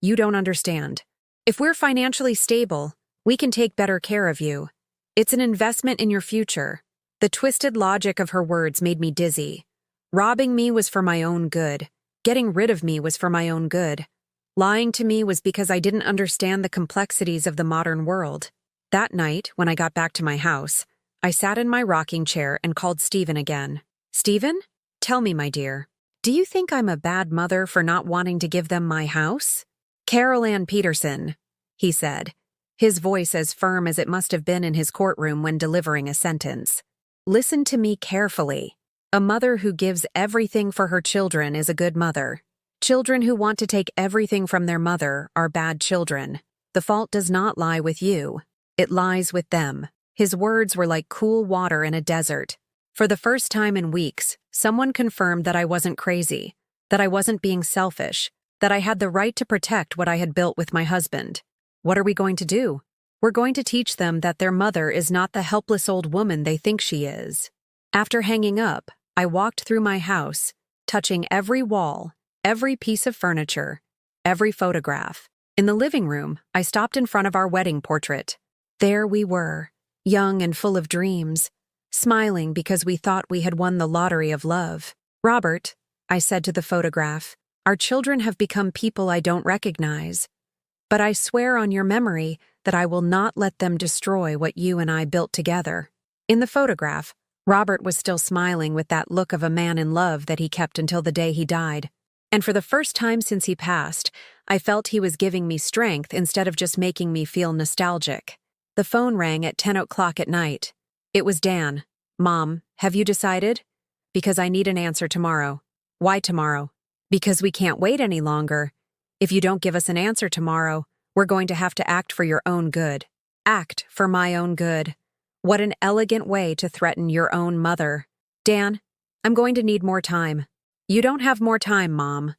Speaker 1: you don't understand. If we're financially stable, we can take better care of you. It's an investment in your future." The twisted logic of her words made me dizzy. Robbing me was for my own good. Getting rid of me was for my own good. Lying to me was because I didn't understand the complexities of the modern world. That night, when I got back to my house, I sat in my rocking chair and called Stephen again. "Stephen, tell me, my dear, do you think I'm a bad mother for not wanting to give them my house?" "Carol Ann Peterson," he said, his voice as firm as it must have been in his courtroom when delivering a sentence. "Listen to me carefully. A mother who gives everything for her children is a good mother. Children who want to take everything from their mother are bad children. The fault does not lie with you. It lies with them." His words were like cool water in a desert. For the first time in weeks, someone confirmed that I wasn't crazy, that I wasn't being selfish, that I had the right to protect what I had built with my husband. What are we going to do? We're going to teach them that their mother is not the helpless old woman they think she is. After hanging up, I walked through my house, touching every wall, every piece of furniture, every photograph. In the living room, I stopped in front of our wedding portrait. There we were, young and full of dreams, smiling because we thought we had won the lottery of love. "Robert," I said to the photograph, "our children have become people I don't recognize. But I swear on your memory that I will not let them destroy what you and I built together." In the photograph, Robert was still smiling with that look of a man in love that he kept until the day he died. And for the first time since he passed, I felt he was giving me strength instead of just making me feel nostalgic. The phone rang at 10 o'clock at night. It was Dan. Mom, have you decided? Because I need an answer tomorrow. Why tomorrow? Because we can't wait any longer. If you don't give us an answer tomorrow, we're going to have to act for your own good. Act for my own good. What an elegant way to threaten your own mother. Dan, I'm going to need more time. You don't have more time, Mom.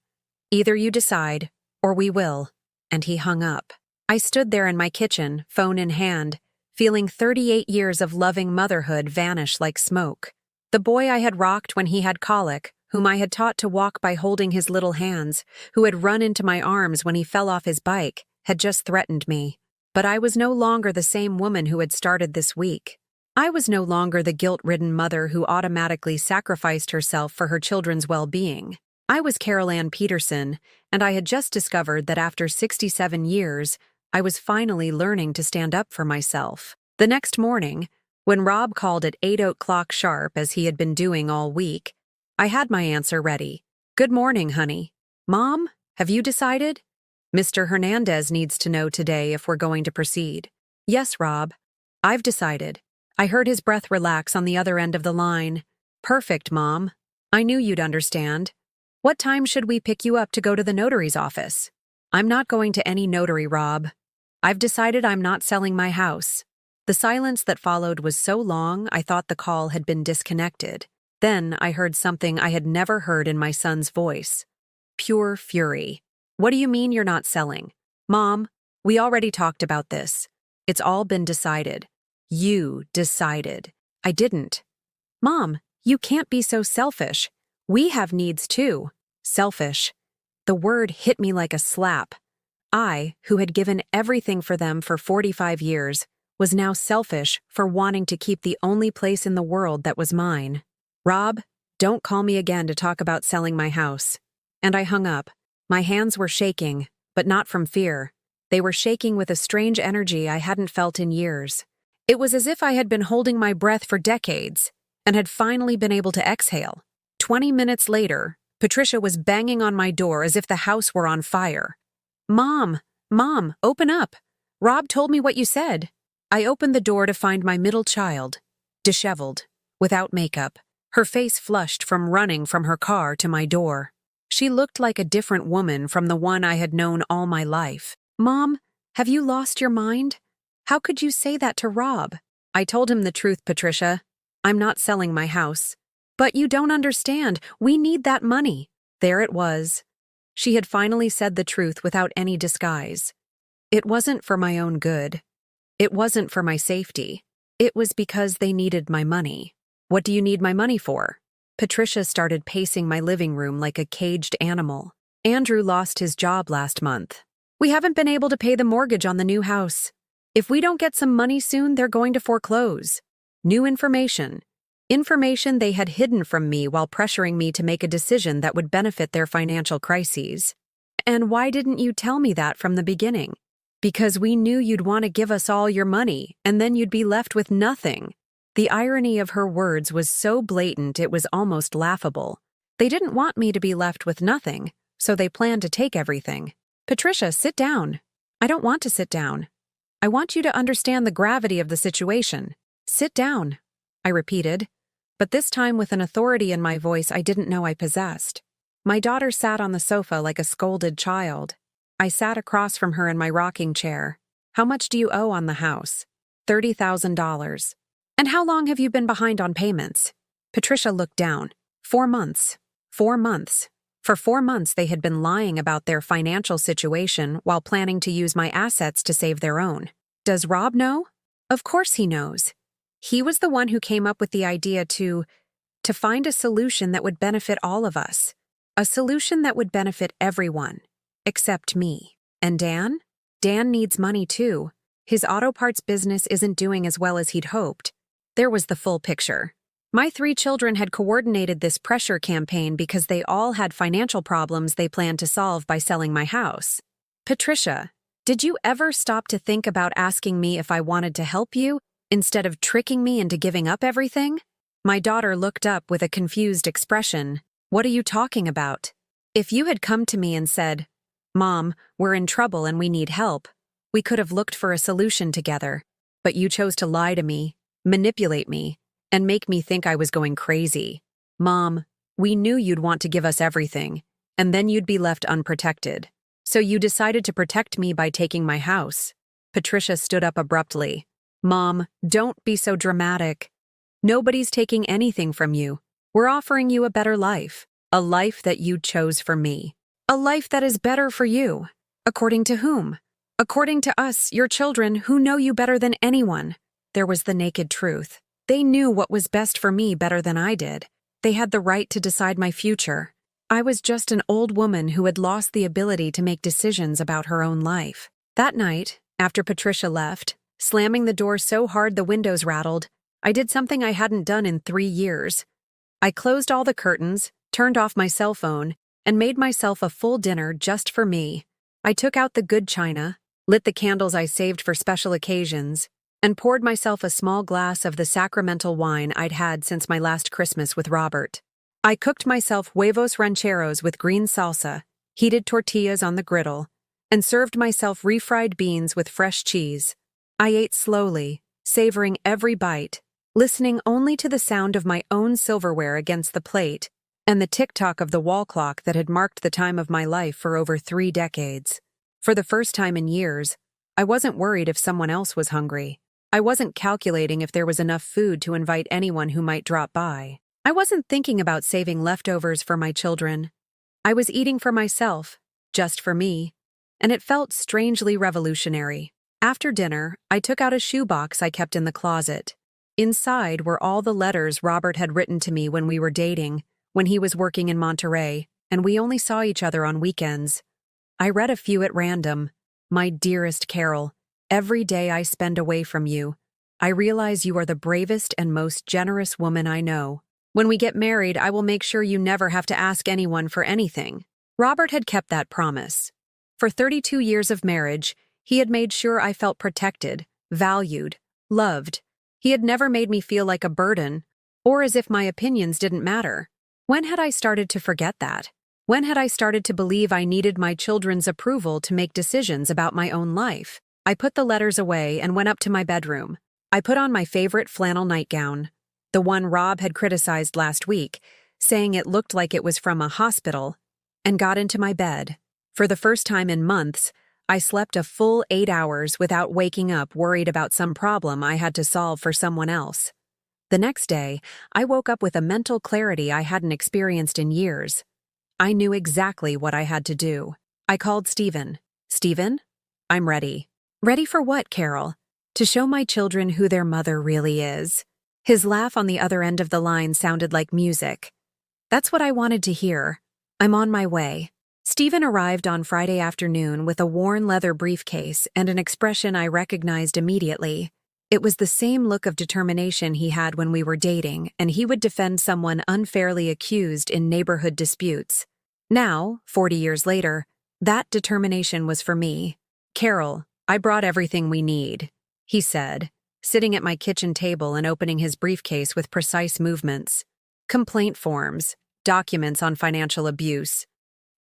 Speaker 1: Either you decide, or we will. And he hung up. I stood there in my kitchen, phone in hand, feeling 38 years of loving motherhood vanish like smoke. The boy I had rocked when he had colic, whom I had taught to walk by holding his little hands, who had run into my arms when he fell off his bike, had just threatened me. But I was no longer the same woman who had started this week. I was no longer the guilt-ridden mother who automatically sacrificed herself for her children's well-being. I was Carol Ann Peterson, and I had just discovered that after 67 years, I was finally learning to stand up for myself. The next morning, when Rob called at 8 o'clock sharp as he had been doing all week, I had my answer ready. Good morning, honey. Mom, have you decided? Mr. Hernandez needs to know today if we're going to proceed. Yes, Rob. I've decided. I heard his breath relax on the other end of the line. Perfect, Mom. I knew you'd understand. What time should we pick you up to go to the notary's office? I'm not going to any notary, Rob. I've decided I'm not selling my house. The silence that followed was so long I thought the call had been disconnected. Then I heard something I had never heard in my son's voice. Pure fury. What do you mean you're not selling? Mom, we already talked about this. It's all been decided. You decided. I didn't. Mom, you can't be so selfish. We have needs too. Selfish. The word hit me like a slap. I, who had given everything for them for 45 years, was now selfish for wanting to keep the only place in the world that was mine. Rob, don't call me again to talk about selling my house. And I hung up. My hands were shaking, but not from fear. They were shaking with a strange energy I hadn't felt in years. It was as if I had been holding my breath for decades and had finally been able to exhale. 20 minutes later, Patricia was banging on my door as if the house were on fire. Mom, open up. Rob told me what you said. I opened the door to find my middle child, disheveled, without makeup, her face flushed from running from her car to my door. She looked like a different woman from the one I had known all my life. Mom, have you lost your mind? How could you say that to Rob? I told him the truth, Patricia. I'm not selling my house. But you don't understand. We need that money. There it was. She had finally said the truth without any disguise. It wasn't for my own good. It wasn't for my safety. It was because they needed my money. What do you need my money for? Patricia started pacing my living room like a caged animal. Andrew lost his job last month. We haven't been able to pay the mortgage on the new house. If we don't get some money soon, they're going to foreclose. New information. Information they had hidden from me while pressuring me to make a decision that would benefit their financial crises. And why didn't you tell me that from the beginning? Because we knew you'd want to give us all your money, and then you'd be left with nothing. The irony of her words was so blatant it was almost laughable. They didn't want me to be left with nothing, so they planned to take everything. Patricia, sit down. I don't want to sit down. I want you to understand the gravity of the situation. Sit down, I repeated, but this time with an authority in my voice I didn't know I possessed. My daughter sat on the sofa like a scolded child. I sat across from her in my rocking chair. How much do you owe on the house? $30,000. And how long have you been behind on payments? Patricia looked down. 4 months. 4 months. For 4 months they had been lying about their financial situation while planning to use my assets to save their own. Does Rob know? Of course he knows. He was the one who came up with the idea to find a solution that would benefit all of us. A solution that would benefit everyone. Except me. And Dan? Dan needs money too. His auto parts business isn't doing as well as he'd hoped. There was the full picture. My 3 children had coordinated this pressure campaign because they all had financial problems they planned to solve by selling my house. Patricia, did you ever stop to think about asking me if I wanted to help you instead of tricking me into giving up everything? My daughter looked up with a confused expression. What are you talking about? If you had come to me and said, Mom, we're in trouble and we need help, we could have looked for a solution together. But you chose to lie to me, manipulate me, and make me think I was going crazy. Mom, we knew you'd want to give us everything, and then you'd be left unprotected. So you decided to protect me by taking my house. Patricia stood up abruptly. Mom, don't be so dramatic. Nobody's taking anything from you. We're offering you a better life. A life that you chose for me. A life that is better for you. According to whom? According to us, your children, who know you better than anyone. There was the naked truth. They knew what was best for me better than I did. They had the right to decide my future. I was just an old woman who had lost the ability to make decisions about her own life. That night, after Patricia left, slamming the door so hard the windows rattled, I did something I hadn't done in 3 years. I closed all the curtains, turned off my cell phone, and made myself a full dinner just for me. I took out the good china, lit the candles I saved for special occasions, and poured myself a small glass of the sacramental wine I'd had since my last Christmas with Robert. I cooked myself huevos rancheros with green salsa, heated tortillas on the griddle, and served myself refried beans with fresh cheese. I ate slowly, savoring every bite, listening only to the sound of my own silverware against the plate and the tick-tock of the wall clock that had marked the time of my life for over 3 decades. For the first time in years, I wasn't worried if someone else was hungry. I wasn't calculating if there was enough food to invite anyone who might drop by. I wasn't thinking about saving leftovers for my children. I was eating for myself, just for me, and it felt strangely revolutionary. After dinner, I took out a shoebox I kept in the closet. Inside were all the letters Robert had written to me when we were dating, when he was working in Monterey, and we only saw each other on weekends. I read a few at random. My dearest Carol, every day I spend away from you, I realize you are the bravest and most generous woman I know. When we get married, I will make sure you never have to ask anyone for anything. Robert had kept that promise. For 32 years of marriage, he had made sure I felt protected, valued, loved. He had never made me feel like a burden, or as if my opinions didn't matter. When had I started to forget that? When had I started to believe I needed my children's approval to make decisions about my own life? I put the letters away and went up to my bedroom. I put on my favorite flannel nightgown, the one Rob had criticized last week, saying it looked like it was from a hospital, and got into my bed. For the first time in months, I slept a full 8 hours without waking up worried about some problem I had to solve for someone else. The next day, I woke up with a mental clarity I hadn't experienced in years. I knew exactly what I had to do. I called Stephen. Stephen, I'm ready. Ready for what, Carol? To show my children who their mother really is. His laugh on the other end of the line sounded like music. That's what I wanted to hear. I'm on my way. Stephen arrived on Friday afternoon with a worn leather briefcase and an expression I recognized immediately. It was the same look of determination he had when we were dating, and he would defend someone unfairly accused in neighborhood disputes. Now, 40 years later, that determination was for me. Carol, I brought everything we need, he said, sitting at my kitchen table and opening his briefcase with precise movements. Complaint forms, documents on financial abuse,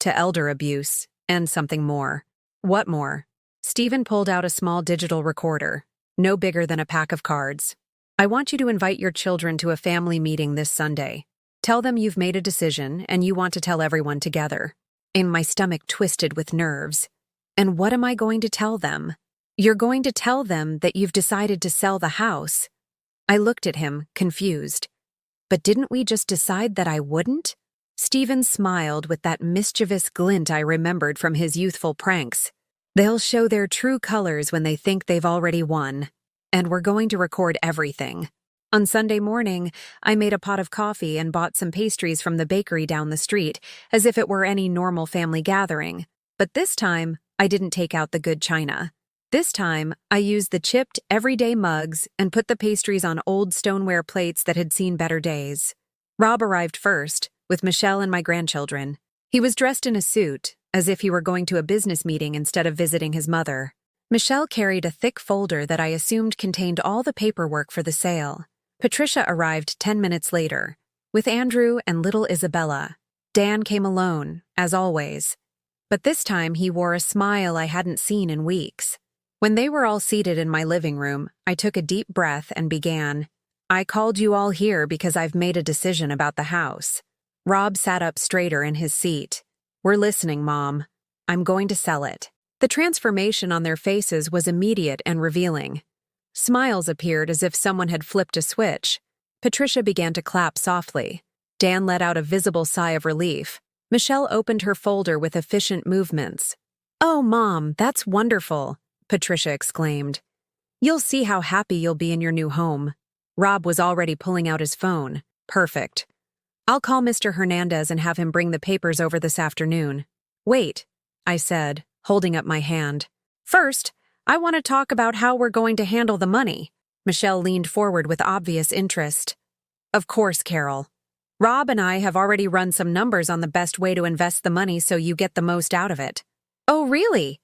Speaker 1: to elder abuse, and something more. What more? Stephen pulled out a small digital recorder, no bigger than a pack of cards. I want you to invite your children to a family meeting this Sunday. Tell them you've made a decision and you want to tell everyone together. And my stomach twisted with nerves. And what am I going to tell them? You're going to tell them that you've decided to sell the house. I looked at him, confused. But didn't we just decide that I wouldn't? Stephen smiled with that mischievous glint I remembered from his youthful pranks. They'll show their true colors when they think they've already won. And we're going to record everything. On Sunday morning, I made a pot of coffee and bought some pastries from the bakery down the street, as if it were any normal family gathering. But this time, I didn't take out the good china. This time, I used the chipped, everyday mugs and put the pastries on old stoneware plates that had seen better days. Rob arrived first, with Michelle and my grandchildren. He was dressed in a suit, as if he were going to a business meeting instead of visiting his mother. Michelle carried a thick folder that I assumed contained all the paperwork for the sale. Patricia arrived 10 minutes later, with Andrew and little Isabella. Dan came alone, as always. But this time he wore a smile I hadn't seen in weeks. When they were all seated in my living room, I took a deep breath and began. I called you all here because I've made a decision about the house. Rob sat up straighter in his seat. We're listening, Mom. I'm going to sell it. The transformation on their faces was immediate and revealing. Smiles appeared as if someone had flipped a switch. Patricia began to clap softly. Dan let out a visible sigh of relief. Michelle opened her folder with efficient movements. Oh, Mom, that's wonderful, Patricia exclaimed. You'll see how happy you'll be in your new home. Rob was already pulling out his phone. Perfect. I'll call Mr. Hernandez and have him bring the papers over this afternoon. Wait, I said, holding up my hand. First, I want to talk about how we're going to handle the money. Michelle leaned forward with obvious interest. Of course, Carol. Rob and I have already run some numbers on the best way to invest the money so you get the most out of it. Oh, really?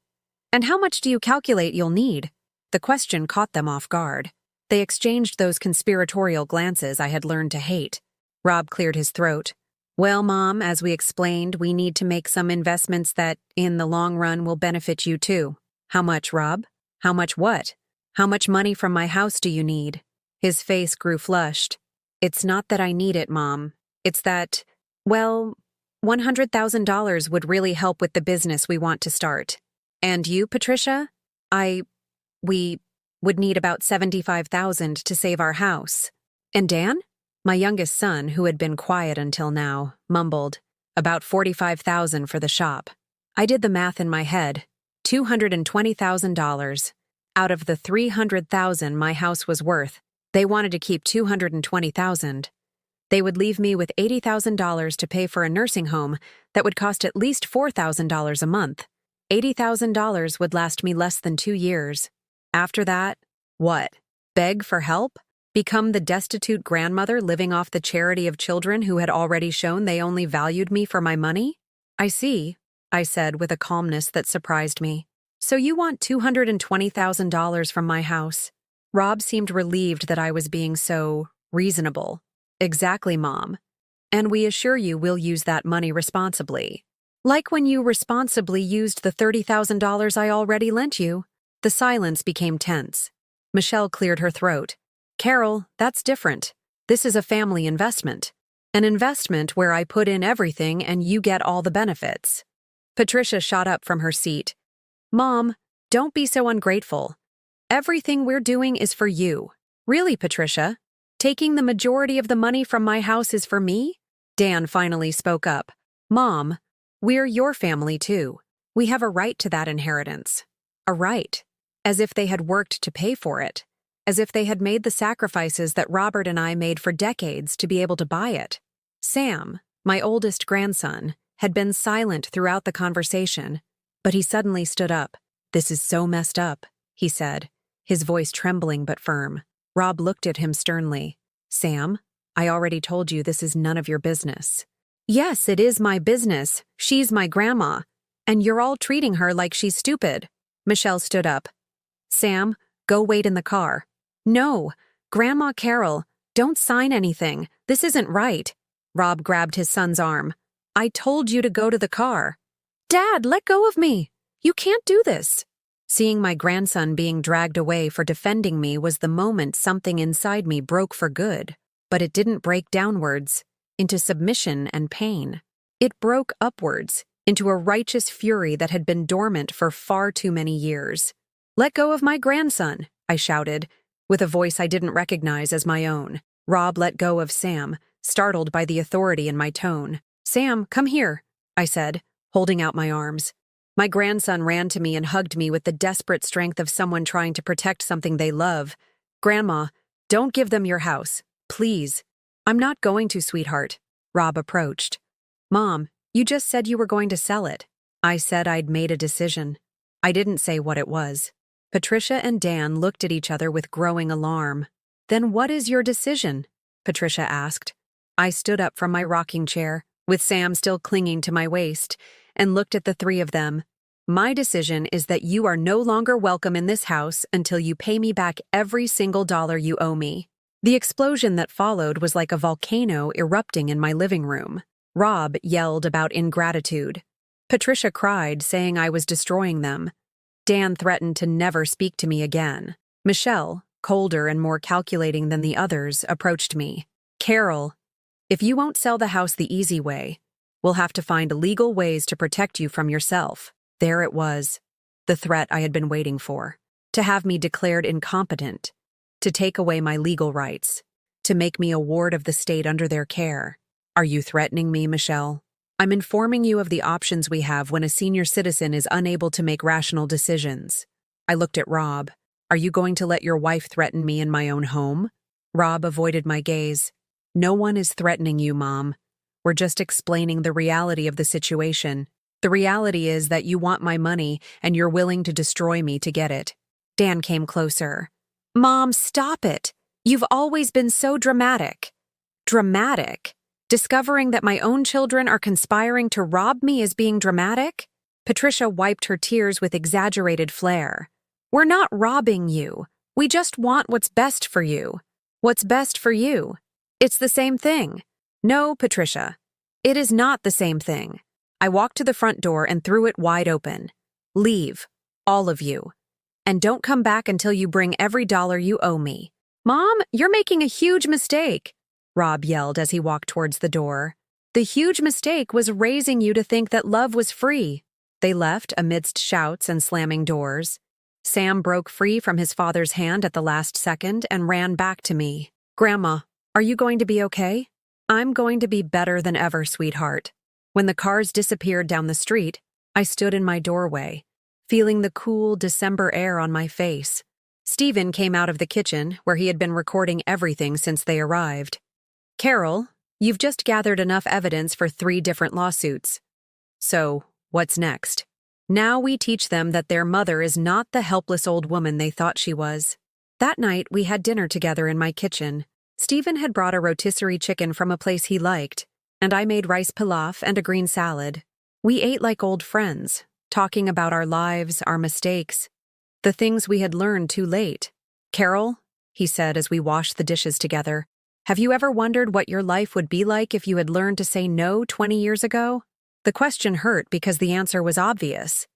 Speaker 1: And how much do you calculate you'll need? The question caught them off guard. They exchanged those conspiratorial glances I had learned to hate. Rob cleared his throat. Well, Mom, as we explained, we need to make some investments that, in the long run, will benefit you too. How much, Rob? How much what? How much money from my house do you need? His face grew flushed. It's not that I need it, Mom. It's that, well, $100,000 would really help with the business we want to start. And you, Patricia? We would need about $75,000 to save our house. And Dan? My youngest son, who had been quiet until now, mumbled, about $45,000 for the shop. I did the math in my head. $220,000. Out of the $300,000 my house was worth, they wanted to keep $220,000. They would leave me with $80,000 to pay for a nursing home that would cost at least $4,000 a month. $80,000 would last me less than 2 years. After that, what? Beg for help? Become the destitute grandmother living off the charity of children who had already shown they only valued me for my money? I see, I said with a calmness that surprised me. So you want $220,000 from my house? Rob seemed relieved that I was being so reasonable. Exactly, Mom. And we assure you we'll use that money responsibly. Like when you responsibly used the $30,000 I already lent you. The silence became tense. Michelle cleared her throat. Carol, that's different. This is a family investment. An investment where I put in everything and you get all the benefits. Patricia shot up from her seat. Mom, don't be so ungrateful. Everything we're doing is for you. Really, Patricia? Taking the majority of the money from my house is for me? Dan finally spoke up. Mom, we're your family too. We have a right to that inheritance. A right. As if they had worked to pay for it. As if they had made the sacrifices that Robert and I made for decades to be able to buy it. Sam, my oldest grandson, had been silent throughout the conversation, but he suddenly stood up. This is so messed up, he said, his voice trembling but firm. Rob looked at him sternly. Sam, I already told you this is none of your business. Yes, it is my business. She's my grandma. And you're all treating her like she's stupid. Michelle stood up. Sam, go wait in the car. No, Grandma Carol, don't sign anything. This isn't right. Rob grabbed his son's arm. I told you to go to the car. Dad, let go of me. You can't do this. Seeing my grandson being dragged away for defending me was the moment something inside me broke for good. But it didn't break downwards, into submission and pain. It broke upwards, into a righteous fury that had been dormant for far too many years. Let go of my grandson, I shouted, with a voice I didn't recognize as my own. Rob let go of Sam, startled by the authority in my tone. Sam, come here, I said, holding out my arms. My grandson ran to me and hugged me with the desperate strength of someone trying to protect something they love. Grandma, don't give them your house, please. I'm not going to, sweetheart. Rob approached. Mom, you just said you were going to sell it. I said I'd made a decision. I didn't say what it was. Patricia and Dan looked at each other with growing alarm. Then what is your decision? Patricia asked. I stood up from my rocking chair, with Sam still clinging to my waist, and looked at the three of them. My decision is that you are no longer welcome in this house until you pay me back every single dollar you owe me. The explosion that followed was like a volcano erupting in my living room. Rob yelled about ingratitude. Patricia cried, saying I was destroying them. Dan threatened to never speak to me again. Michelle, colder and more calculating than the others, approached me. Carol, if you won't sell the house the easy way, we'll have to find legal ways to protect you from yourself. There it was, the threat I had been waiting for. To have me declared incompetent, to take away my legal rights, to make me a ward of the state under their care. Are you threatening me, Michelle? I'm informing you of the options we have when a senior citizen is unable to make rational decisions. I looked at Rob. Are you going to let your wife threaten me in my own home? Rob avoided my gaze. No one is threatening you, Mom. We're just explaining the reality of the situation. The reality is that you want my money and you're willing to destroy me to get it. Dan came closer. Mom, stop it. You've always been so dramatic. Dramatic? Discovering that my own children are conspiring to rob me is being dramatic? Patricia wiped her tears with exaggerated flair. We're not robbing you. We just want what's best for you. What's best for you? It's the same thing. No, Patricia. It is not the same thing. I walked to the front door and threw it wide open. Leave, all of you. And don't come back until you bring every dollar you owe me. Mom, you're making a huge mistake, Rob yelled as he walked towards the door. The huge mistake was raising you to think that love was free. They left amidst shouts and slamming doors. Sam broke free from his father's hand at the last second and ran back to me. Grandma, are you going to be okay? I'm going to be better than ever, sweetheart. When the cars disappeared down the street, I stood in my doorway, feeling the cool December air on my face. Stephen came out of the kitchen, where he had been recording everything since they arrived. Carol, you've just gathered enough evidence for 3 different lawsuits. So, what's next? Now we teach them that their mother is not the helpless old woman they thought she was. That night, we had dinner together in my kitchen. Stephen had brought a rotisserie chicken from a place he liked, and I made rice pilaf and a green salad. We ate like old friends, talking about our lives, our mistakes, the things we had learned too late. Carol, he said as we washed the dishes together, have you ever wondered what your life would be like if you had learned to say no 20 years ago? The question hurt because the answer was obvious.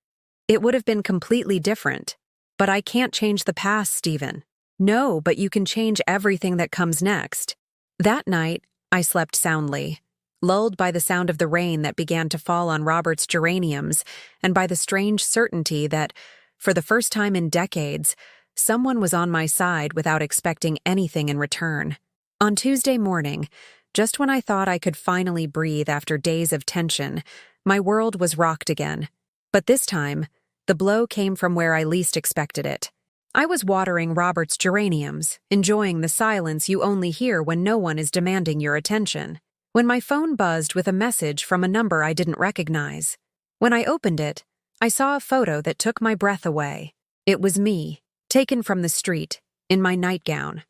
Speaker 1: It would have been completely different. But I can't change the past, Stephen. No, but you can change everything that comes next. That night, I slept soundly, lulled by the sound of the rain that began to fall on Robert's geraniums and by the strange certainty that, for the first time in decades, someone was on my side without expecting anything in return. On Tuesday morning, just when I thought I could finally breathe after days of tension, my world was rocked again. But this time, the blow came from where I least expected it. I was watering Robert's geraniums, enjoying the silence you only hear when no one is demanding your attention, when my phone buzzed with a message from a number I didn't recognize. When I opened it, I saw a photo that took my breath away. It was me, taken from the street, in my nightgown,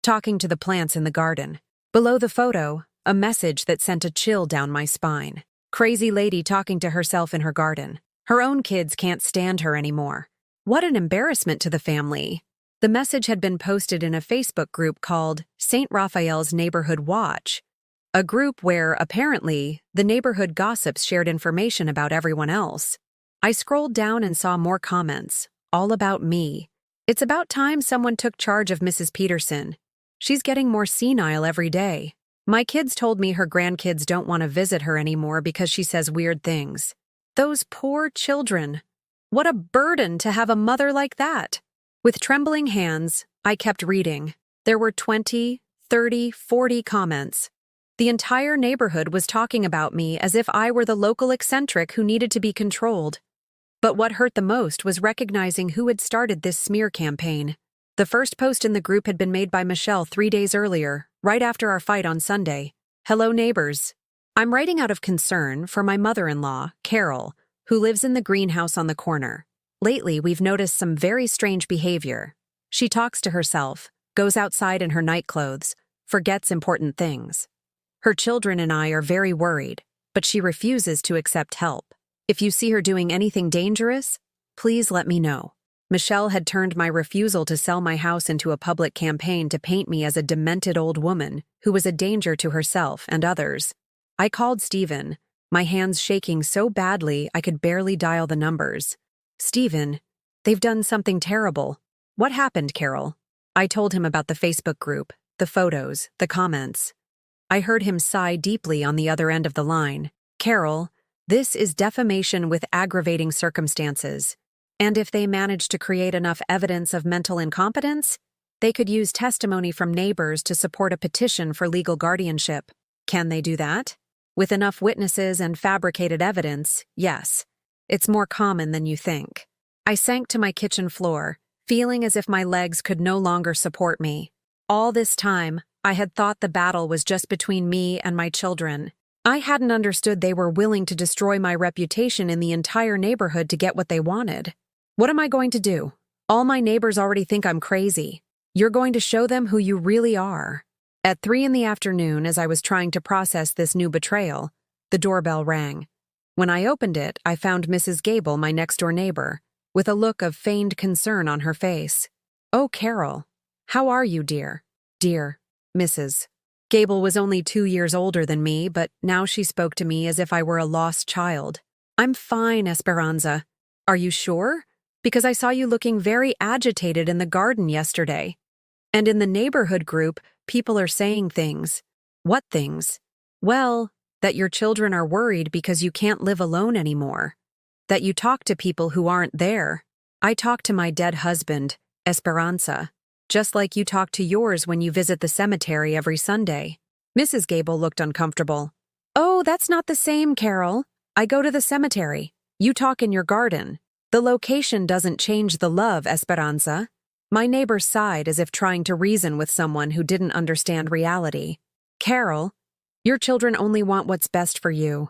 Speaker 1: talking to the plants in the garden. Below the photo, a message that sent a chill down my spine. Crazy lady talking to herself in her garden. Her own kids can't stand her anymore. What an embarrassment to the family. The message had been posted in a Facebook group called St. Raphael's Neighborhood Watch, a group where, apparently, the neighborhood gossips shared information about everyone else. I scrolled down and saw more comments, all about me. It's about time someone took charge of Mrs. Peterson. She's getting more senile every day. My kids told me her grandkids don't want to visit her anymore because she says weird things. Those poor children. What a burden to have a mother like that. With trembling hands, I kept reading. There were 20, 30, 40 comments. The entire neighborhood was talking about me as if I were the local eccentric who needed to be controlled. But what hurt the most was recognizing who had started this smear campaign. The first post in the group had been made by Michelle 3 days earlier, right after our fight on Sunday. Hello, neighbors. I'm writing out of concern for my mother-in-law, Carol, who lives in the greenhouse on the corner. Lately, we've noticed some very strange behavior. She talks to herself, goes outside in her nightclothes, forgets important things. Her children and I are very worried, but she refuses to accept help. If you see her doing anything dangerous, please let me know. Michelle had turned my refusal to sell my house into a public campaign to paint me as a demented old woman who was a danger to herself and others. I called Stephen, my hands shaking so badly I could barely dial the numbers. "Stephen, they've done something terrible." "What happened, Carol?" I told him about the Facebook group, the photos, the comments. I heard him sigh deeply on the other end of the line. "Carol, this is defamation with aggravating circumstances. And if they manage to create enough evidence of mental incompetence, they could use testimony from neighbors to support a petition for legal guardianship. Can they do that? With enough witnesses and fabricated evidence, yes. It's more common than you think." I sank to my kitchen floor, feeling as if my legs could no longer support me. All this time, I had thought the battle was just between me and my children. I hadn't understood they were willing to destroy my reputation in the entire neighborhood to get what they wanted. What am I going to do? All my neighbors already think I'm crazy. You're going to show them who you really are. At 3 in the afternoon, as I was trying to process this new betrayal, the doorbell rang. When I opened it, I found Mrs. Gable, my next-door neighbor, with a look of feigned concern on her face. "Oh, Carol. How are you, dear?" "Dear, Mrs." Gable was only 2 years older than me, but now she spoke to me as if I were a lost child. "I'm fine, Esperanza. Are you sure? Because I saw you looking very agitated in the garden yesterday. And in the neighborhood group, people are saying things." "What things?" "Well, that your children are worried because you can't live alone anymore. That you talk to people who aren't there. I talk to my dead husband, Esperanza, just like you talk to yours when you visit the cemetery every Sunday." Mrs. Gable looked uncomfortable. "Oh, that's not the same, Carol. I go to the cemetery. You talk in your garden. The location doesn't change the love, Esperanza." My neighbor sighed as if trying to reason with someone who didn't understand reality. "Carol, your children only want what's best for you.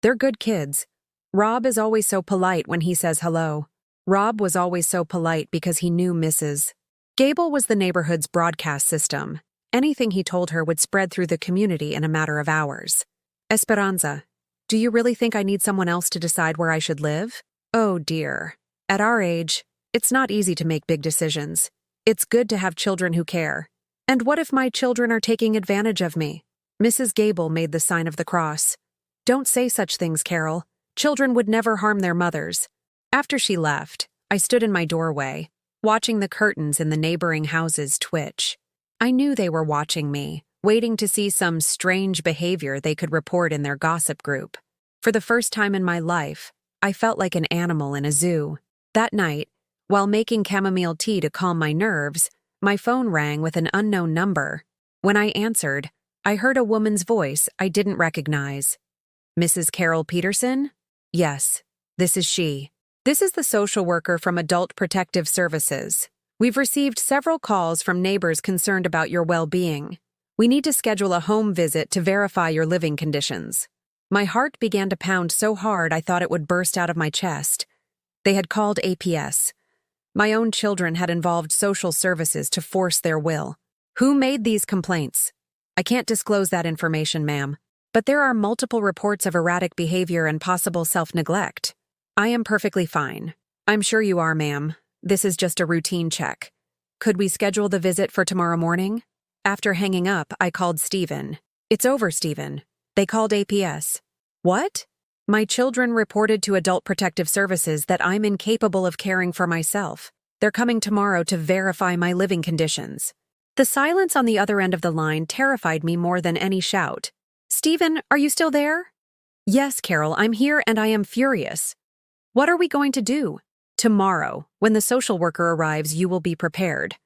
Speaker 1: They're good kids. Rob is always so polite when he says hello." Rob was always so polite because he knew Mrs. Gable was the neighborhood's broadcast system. Anything he told her would spread through the community in a matter of hours. "Esperanza, do you really think I need someone else to decide where I should live? Oh dear. At our age, it's not easy to make big decisions. It's good to have children who care. And what if my children are taking advantage of me?" Mrs. Gable made the sign of the cross. "Don't say such things, Carol. Children would never harm their mothers." After she left, I stood in my doorway, watching the curtains in the neighboring houses twitch. I knew they were watching me, waiting to see some strange behavior they could report in their gossip group. For the first time in my life, I felt like an animal in a zoo. That night, while making chamomile tea to calm my nerves, my phone rang with an unknown number. When I answered, I heard a woman's voice I didn't recognize. "Mrs. Carol Peterson?" "Yes, this is she." "This is the social worker from Adult Protective Services. We've received several calls from neighbors concerned about your well-being. We need to schedule a home visit to verify your living conditions." My heart began to pound so hard I thought it would burst out of my chest. They had called APS. My own children had involved social services to force their will. "Who made these complaints?" "I can't disclose that information, ma'am. But there are multiple reports of erratic behavior and possible self-neglect." "I am perfectly fine." "I'm sure you are, ma'am. This is just a routine check. Could we schedule the visit for tomorrow morning?" After hanging up, I called Stephen. "It's over, Stephen. They called APS." "What?" "My children reported to Adult Protective Services that I'm incapable of caring for myself. They're coming tomorrow to verify my living conditions." The silence on the other end of the line terrified me more than any shout. "Stephen, are you still there?" "Yes, Carol, I'm here and I am furious." "What are we going to do?" "Tomorrow, when the social worker arrives, you will be prepared.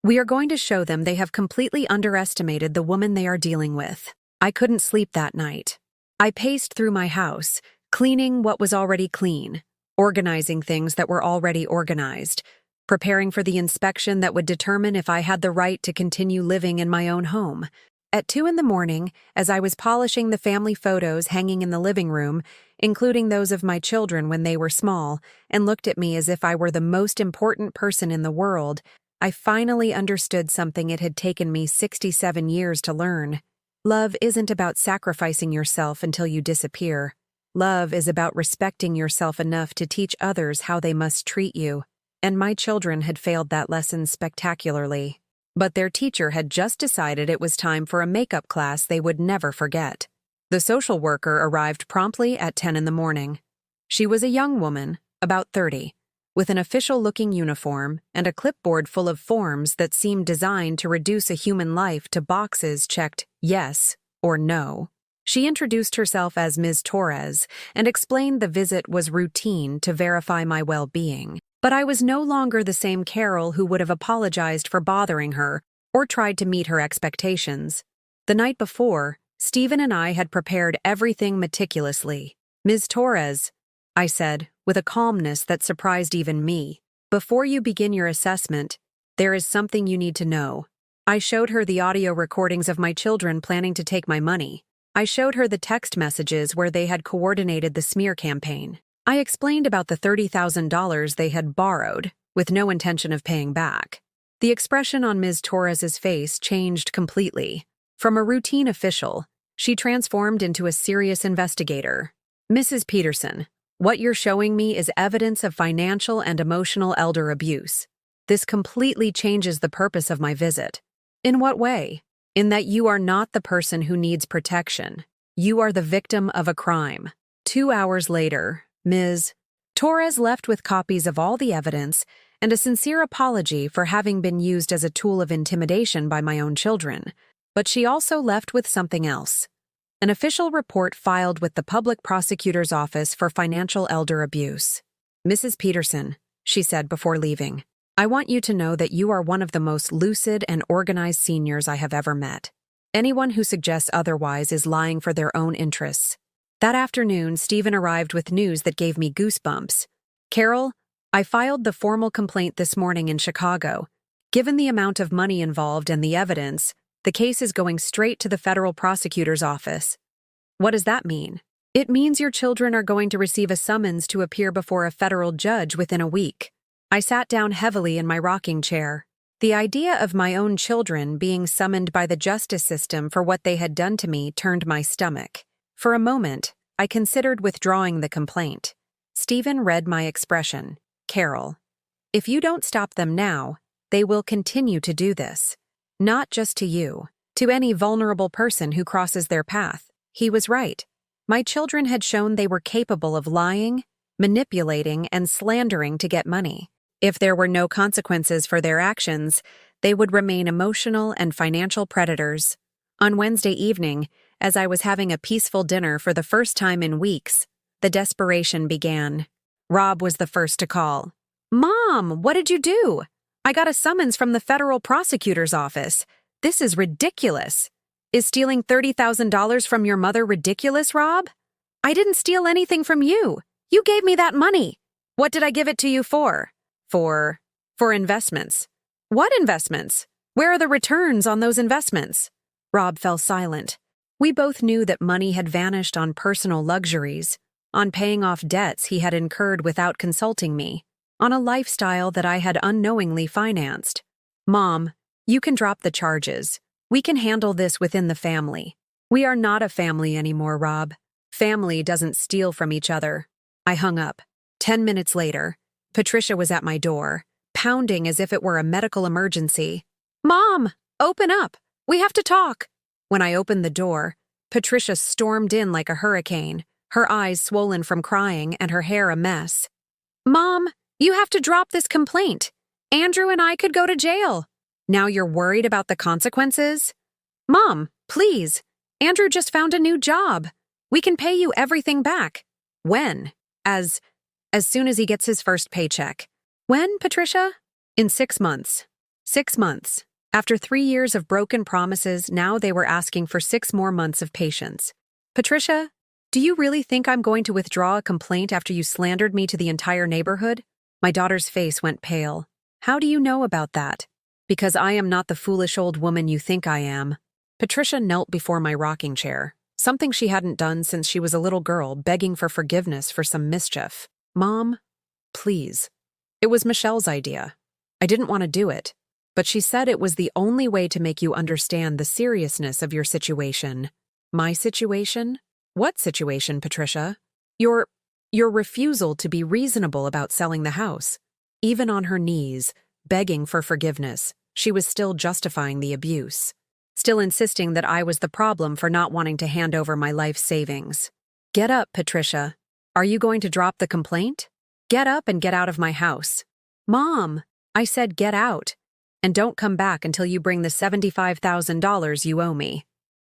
Speaker 1: We are going to show them they have completely underestimated the woman they are dealing with." I couldn't sleep that night. I paced through my house, cleaning what was already clean, organizing things that were already organized, preparing for the inspection that would determine if I had the right to continue living in my own home. At 2 in the morning, as I was polishing the family photos hanging in the living room, including those of my children when they were small, and looked at me as if I were the most important person in the world, I finally understood something it had taken me 67 years to learn. Love isn't about sacrificing yourself until you disappear. Love is about respecting yourself enough to teach others how they must treat you. and my children had failed that lesson spectacularly. But their teacher had just decided it was time for a makeup class they would never forget. The social worker arrived promptly at 10 in the morning. She was a young woman, about 30, with an official-looking uniform and a clipboard full of forms that seemed designed to reduce a human life to boxes checked yes or no. She introduced herself as Ms. Torres and explained the visit was routine to verify my well-being. But I was no longer the same Carol who would have apologized for bothering her or tried to meet her expectations. The night before, Stephen and I had prepared everything meticulously. "Ms. Torres," I said, with a calmness that surprised even me, "before you begin your assessment, there is something you need to know." I showed her the audio recordings of my children planning to take my money. I showed her the text messages where they had coordinated the smear campaign. I explained about the $30,000 they had borrowed, with no intention of paying back. The expression on Ms. Torres's face changed completely. From a routine official, she transformed into a serious investigator. "Mrs. Peterson, what you're showing me is evidence of financial and emotional elder abuse. This completely changes the purpose of my visit." "In what way?" "In that you are not the person who needs protection. You are the victim of a crime." 2 hours later, Ms. Torres left with copies of all the evidence and a sincere apology for having been used as a tool of intimidation by my own children. But she also left with something else. An official report filed with the Public Prosecutor's Office for Financial Elder Abuse. "Mrs. Peterson," she said before leaving, "I want you to know that you are one of the most lucid and organized seniors I have ever met. Anyone who suggests otherwise is lying for their own interests." That afternoon, Stephen arrived with news that gave me goosebumps. "Carol, I filed the formal complaint this morning in Chicago. Given the amount of money involved and the evidence, the case is going straight to the federal prosecutor's office." "What does that mean?" "It means your children are going to receive a summons to appear before a federal judge within a week." I sat down heavily in my rocking chair. The idea of my own children being summoned by the justice system for what they had done to me turned my stomach. For a moment, I considered withdrawing the complaint. Stephen read my expression. "Carol, if you don't stop them now, they will continue to do this. Not just to you, to any vulnerable person who crosses their path." He was right. My children had shown they were capable of lying, manipulating, and slandering to get money. If there were no consequences for their actions, they would remain emotional and financial predators. On Wednesday evening, as I was having a peaceful dinner for the first time in weeks, the desperation began. Rob was the first to call. "Mom, what did you do? I got a summons from the federal prosecutor's office. This is ridiculous." "Is stealing $30,000 from your mother ridiculous, Rob?" "I didn't steal anything from you. You gave me that money." "What did I give it to you for?" For investments." "What investments? Where are the returns on those investments?" Rob fell silent. We both knew that money had vanished on personal luxuries, on paying off debts he had incurred without consulting me, on a lifestyle that I had unknowingly financed. "Mom, you can drop the charges. We can handle this within the family." "We are not a family anymore, Rob. Family doesn't steal from each other." I hung up. 10 minutes later, Patricia was at my door, pounding as if it were a medical emergency. "Mom, open up. We have to talk." When I opened the door, Patricia stormed in like a hurricane, her eyes swollen from crying and her hair a mess. "Mom, you have to drop this complaint. Andrew and I could go to jail." "Now you're worried about the consequences?" "Mom, please. Andrew just found a new job. We can pay you everything back." "When?" As soon as he gets his first paycheck." "When, Patricia?" "In 6 months." 6 months. After 3 years of broken promises, now they were asking for 6 more months of patience. "Patricia, do you really think I'm going to withdraw a complaint after you slandered me to the entire neighborhood?" My daughter's face went pale. "How do you know about that?" "Because I am not the foolish old woman you think I am." Patricia knelt before my rocking chair, something she hadn't done since she was a little girl, begging for forgiveness for some mischief. "Mom, please." It was Michelle's idea. I didn't want to do it, but she said it was the only way to make you understand the seriousness of your situation. "My situation? What situation, Patricia?" Your refusal to be reasonable about selling the house. even on her knees, begging for forgiveness, she was still justifying the abuse, still insisting that I was the problem for not wanting to hand over my life savings. Get up, Patricia. Are you going to drop the complaint? Get up and get out of my house. Mom, I said get out. And don't come back until you bring the $75,000 you owe me.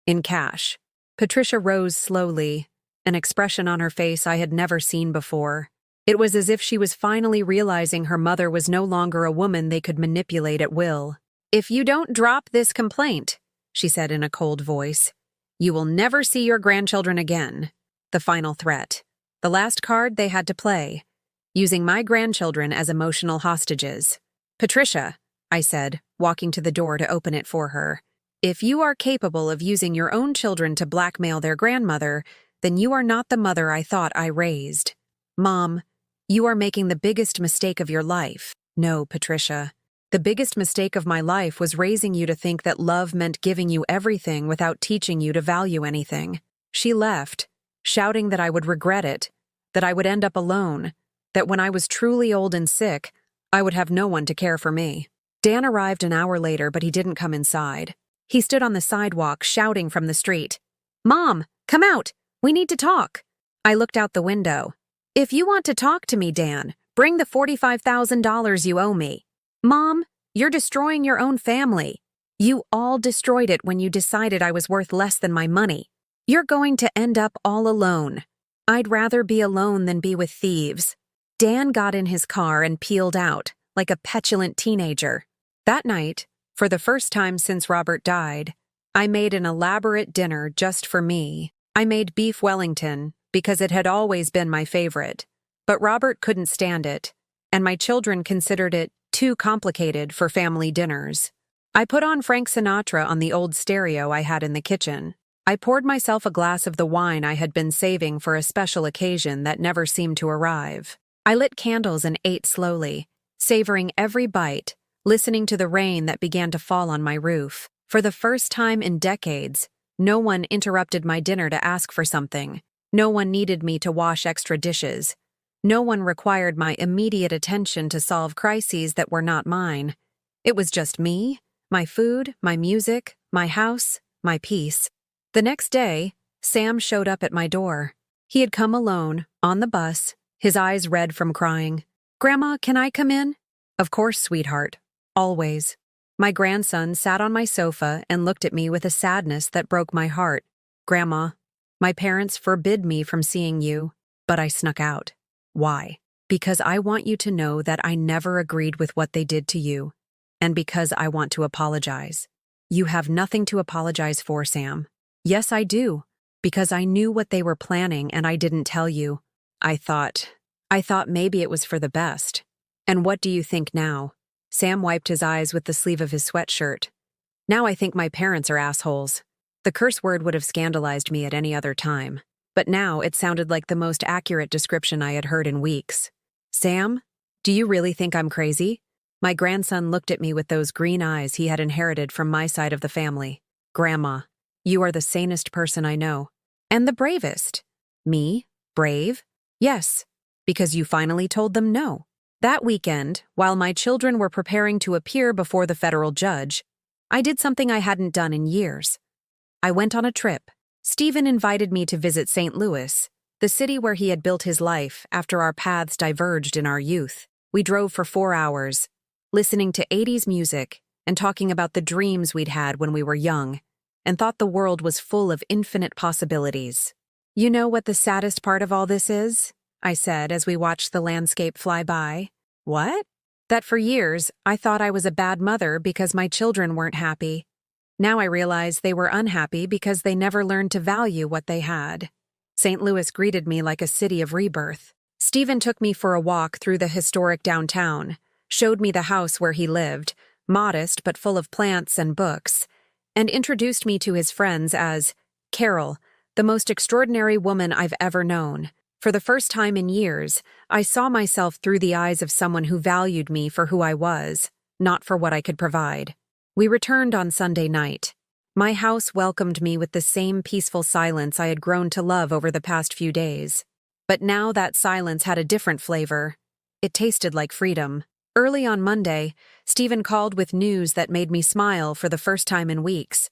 Speaker 1: In cash. Patricia rose slowly, an expression on her face I had never seen before. It was as if she was finally realizing her mother was no longer a woman they could manipulate at will. If you don't drop this complaint, she said in a cold voice, you will never see your grandchildren again. The final threat. The last card they had to play. Using my grandchildren as emotional hostages. Patricia, I said, walking to the door to open it for her, if you are capable of using your own children to blackmail their grandmother, then you are not the mother I thought I raised. Mom, you are making the biggest mistake of your life. No, Patricia. The biggest mistake of my life was raising you to think that love meant giving you everything without teaching you to value anything. She left, shouting that I would regret it, that I would end up alone, that when I was truly old and sick, I would have no one to care for me. Dan arrived an hour later, but he didn't come inside. He stood on the sidewalk, shouting from the street, Mom, come out! We need to talk! I looked out the window. If you want to talk to me, Dan, bring the $45,000 you owe me. Mom, you're destroying your own family. You all destroyed it when you decided I was worth less than my money. You're going to end up all alone. I'd rather be alone than be with thieves. Dan got in his car and peeled out, like a petulant teenager. That night, for the first time since Robert died, I made an elaborate dinner just for me. I made beef Wellington, because it had always been my favorite. But Robert couldn't stand it, and my children considered it too complicated for family dinners. I put on Frank Sinatra on the old stereo I had in the kitchen. I poured myself a glass of the wine I had been saving for a special occasion that never seemed to arrive. I lit candles and ate slowly, savoring every bite, listening to the rain that began to fall on my roof. For the first time in decades, no one interrupted my dinner to ask for something. No one needed me to wash extra dishes. No one required my immediate attention to solve crises that were not mine. It was just me, my food, my music, my house, my peace. The next day, Sam showed up at my door. He had come alone, on the bus, his eyes red from crying. Grandma, can I come in? Of course, sweetheart. Always. My grandson sat on my sofa and looked at me with a sadness that broke my heart. Grandma, my parents forbid me from seeing you, but I snuck out. Why? Because I want you to know that I never agreed with what they did to you, and because I want to apologize. You have nothing to apologize for, Sam. Yes, I do, because I knew what they were planning and I didn't tell you. I thought maybe it was for the best. And what do you think now? Sam wiped his eyes with the sleeve of his sweatshirt. Now I think my parents are assholes. The curse word would have scandalized me at any other time, but now it sounded like the most accurate description I had heard in weeks. Sam, do you really think I'm crazy? My grandson looked at me with those green eyes he had inherited from my side of the family. Grandma, you are the sanest person I know. And the bravest. Me? Brave? Yes, because you finally told them no. That weekend, while my children were preparing to appear before the federal judge, I did something I hadn't done in years. I went on a trip. Stephen invited me to visit St. Louis, the city where he had built his life after our paths diverged in our youth. We drove for 4 hours, listening to 80s music and talking about the dreams we'd had when we were young, and thought the world was full of infinite possibilities. You know what the saddest part of all this is? I said as we watched the landscape fly by. What? That for years, I thought I was a bad mother because my children weren't happy. Now I realize they were unhappy because they never learned to value what they had. St. Louis greeted me like a city of rebirth. Stephen took me for a walk through the historic downtown, showed me the house where he lived, modest but full of plants and books, and introduced me to his friends as Carol, the most extraordinary woman I've ever known. For the first time in years, I saw myself through the eyes of someone who valued me for who I was, not for what I could provide. We returned on Sunday night. My house welcomed me with the same peaceful silence I had grown to love over the past few days. But now that silence had a different flavor. It tasted like freedom. Early on Monday, Stephen called with news that made me smile for the first time in weeks.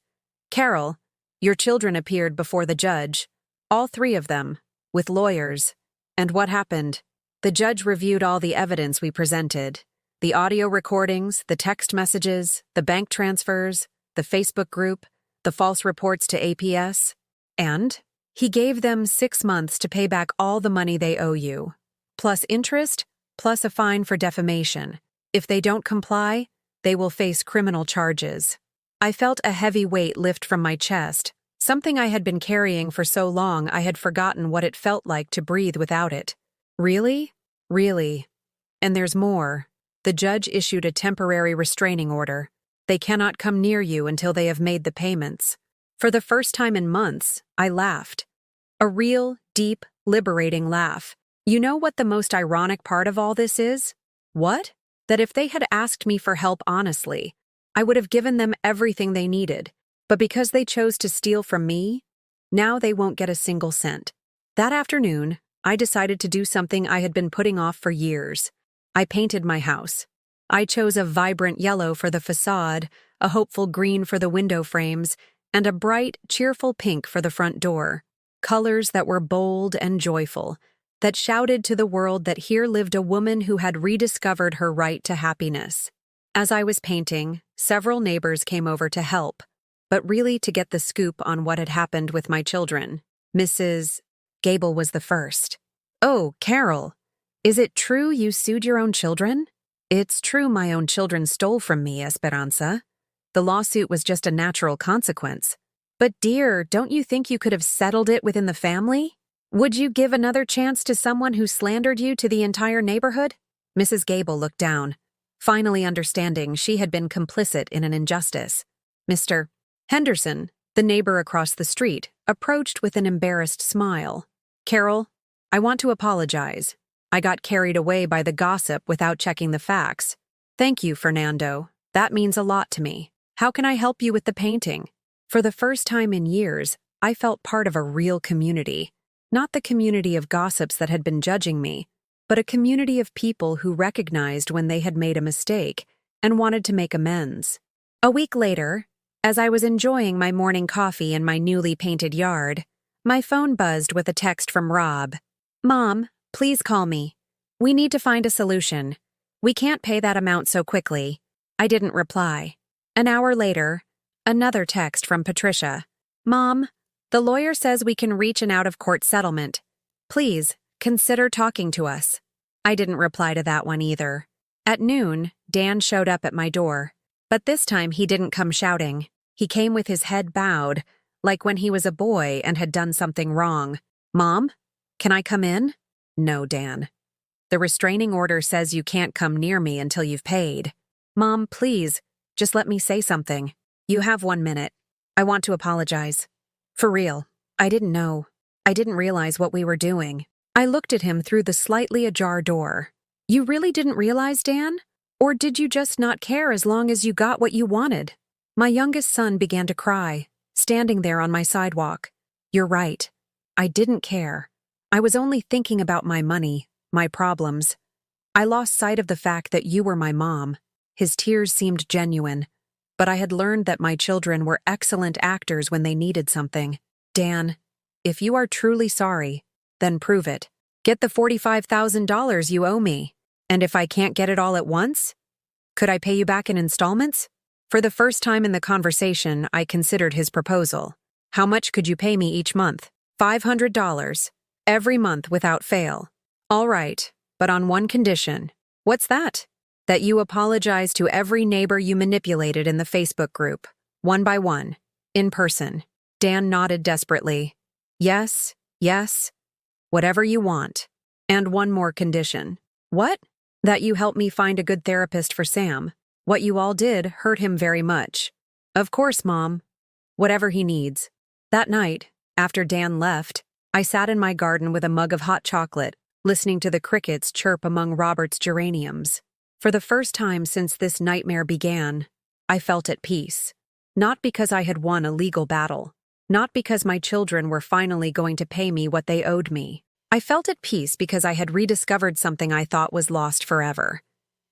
Speaker 1: "Carol, your children appeared before the judge. All three of them, with lawyers. And what happened? The judge reviewed all the evidence we presented. The audio recordings, the text messages, the bank transfers, the Facebook group, the false reports to APS. And he gave them 6 months to pay back all the money they owe you, plus interest, plus a fine for defamation. If they don't comply, they will face criminal charges." I felt a heavy weight lift from my chest, something I had been carrying for so long I had forgotten what it felt like to breathe without it. Really? Really. And there's more. The judge issued a temporary restraining order. They cannot come near you until they have made the payments. For the first time in months, I laughed. A real, deep, liberating laugh. You know what the most ironic part of all this is? What? That if they had asked me for help honestly, I would have given them everything they needed. But because they chose to steal from me, now they won't get a single cent. That afternoon, I decided to do something I had been putting off for years. I painted my house. I chose a vibrant yellow for the facade, a hopeful green for the window frames, and a bright, cheerful pink for the front door. Colors that were bold and joyful, that shouted to the world that here lived a woman who had rediscovered her right to happiness. As I was painting, several neighbors came over to help, but really to get the scoop on what had happened with my children. Mrs. Gable was the first. "Oh, Carol, is it true you sued your own children?" "It's true my own children stole from me, Esperanza. The lawsuit was just a natural consequence. But dear, don't you think you could have settled it within the family? Would you give another chance to someone who slandered you to the entire neighborhood?" Mrs. Gable looked down, finally understanding she had been complicit in an injustice. Mr. Henderson, the neighbor across the street, approached with an embarrassed smile. "Carol, I want to apologize. I got carried away by the gossip without checking the facts. Thank you, Fernando. That means a lot to me. How can I help you with the painting?" For the first time in years, I felt part of a real community. Not the community of gossips that had been judging me, but a community of people who recognized when they had made a mistake and wanted to make amends. A week later, as I was enjoying my morning coffee in my newly painted yard, my phone buzzed with a text from Rob. "Mom, please call me. We need to find a solution. We can't pay that amount so quickly." I didn't reply. An hour later, another text from Patricia. "Mom, the lawyer says we can reach an out-of-court settlement. Please, consider talking to us." I didn't reply to that one either. At noon, Dan showed up at my door. But this time he didn't come shouting. He came with his head bowed, like when he was a boy and had done something wrong. "Mom, can I come in?" "No, Dan. The restraining order says you can't come near me until you've paid." "Mom, please, just let me say something." "You have 1 minute. I want to apologize. For real, I didn't know. I didn't realize what we were doing." I looked at him through the slightly ajar door. "You really didn't realize, Dan? Or did you just not care as long as you got what you wanted?" My youngest son began to cry, standing there on my sidewalk. "You're right. I didn't care. I was only thinking about my money, my problems. I lost sight of the fact that you were my mom." His tears seemed genuine, but I had learned that my children were excellent actors when they needed something. "Dan, if you are truly sorry, then prove it. Get the $45,000 you owe me. And if I can't get it all at once, could I pay you back in installments?" For the first time in the conversation, I considered his proposal. "How much could you pay me each month?" $500. Every month without fail." "All right, but on one condition." "What's that?" "That you apologize to every neighbor you manipulated in the Facebook group, one by one, in person." Dan nodded desperately. "Yes, yes, whatever you want. And one more condition." "What?" "That you help me find a good therapist for Sam. What you all did hurt him very much." "Of course, Mom. Whatever he needs." That night, after Dan left, I sat in my garden with a mug of hot chocolate, listening to the crickets chirp among Robert's geraniums. For the first time since this nightmare began, I felt at peace. Not because I had won a legal battle. Not because my children were finally going to pay me what they owed me. I felt at peace because I had rediscovered something I thought was lost forever.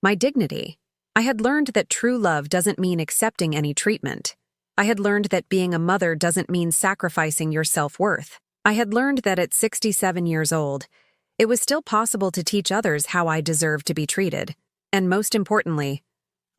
Speaker 1: My dignity. I had learned that true love doesn't mean accepting any treatment. I had learned that being a mother doesn't mean sacrificing your self-worth. I had learned that at 67 years old, it was still possible to teach others how I deserved to be treated. And most importantly,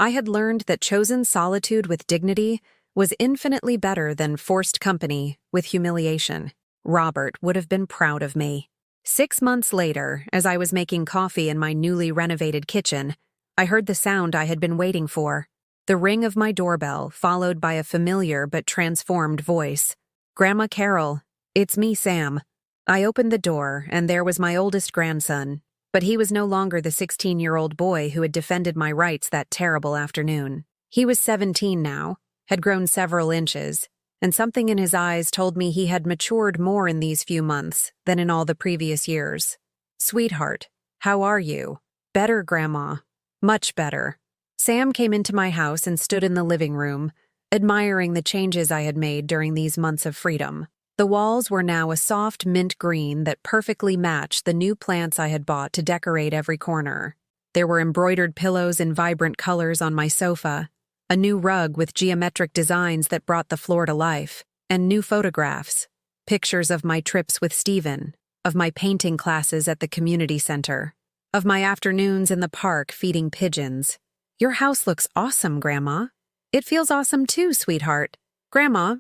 Speaker 1: I had learned that chosen solitude with dignity was infinitely better than forced company with humiliation. Robert would have been proud of me. 6 months later, as I was making coffee in my newly renovated kitchen, I heard the sound I had been waiting for. The ring of my doorbell, followed by a familiar but transformed voice. "Grandma Carol, it's me, Sam." I opened the door, and there was my oldest grandson, but he was no longer the 16-year-old boy who had defended my rights that terrible afternoon. He was 17 now, had grown several inches, and something in his eyes told me he had matured more in these few months than in all the previous years. "Sweetheart, how are you?" "Better, Grandma. Much better." Sam came into my house and stood in the living room, admiring the changes I had made during these months of freedom. The walls were now a soft mint green that perfectly matched the new plants I had bought to decorate every corner. There were embroidered pillows in vibrant colors on my sofa, a new rug with geometric designs that brought the floor to life, and new photographs, pictures of my trips with Stephen, of my painting classes at the community center, of my afternoons in the park feeding pigeons. "Your house looks awesome, Grandma." "It feels awesome too, sweetheart." "Grandma,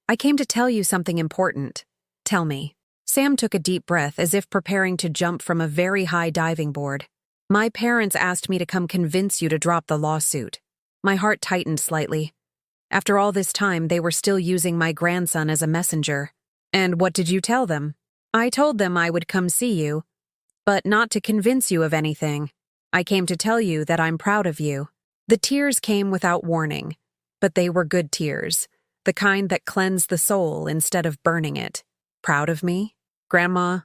Speaker 1: I came to tell you something important." "Tell me." Sam took a deep breath as if preparing to jump from a very high diving board. "My parents asked me to come convince you to drop the lawsuit." My heart tightened slightly. After all this time, they were still using my grandson as a messenger. "And what did you tell them?" "I told them I would come see you, but not to convince you of anything. I came to tell you that I'm proud of you." The tears came without warning, but they were good tears, the kind that cleanse the soul instead of burning it. "Proud of me? Grandma,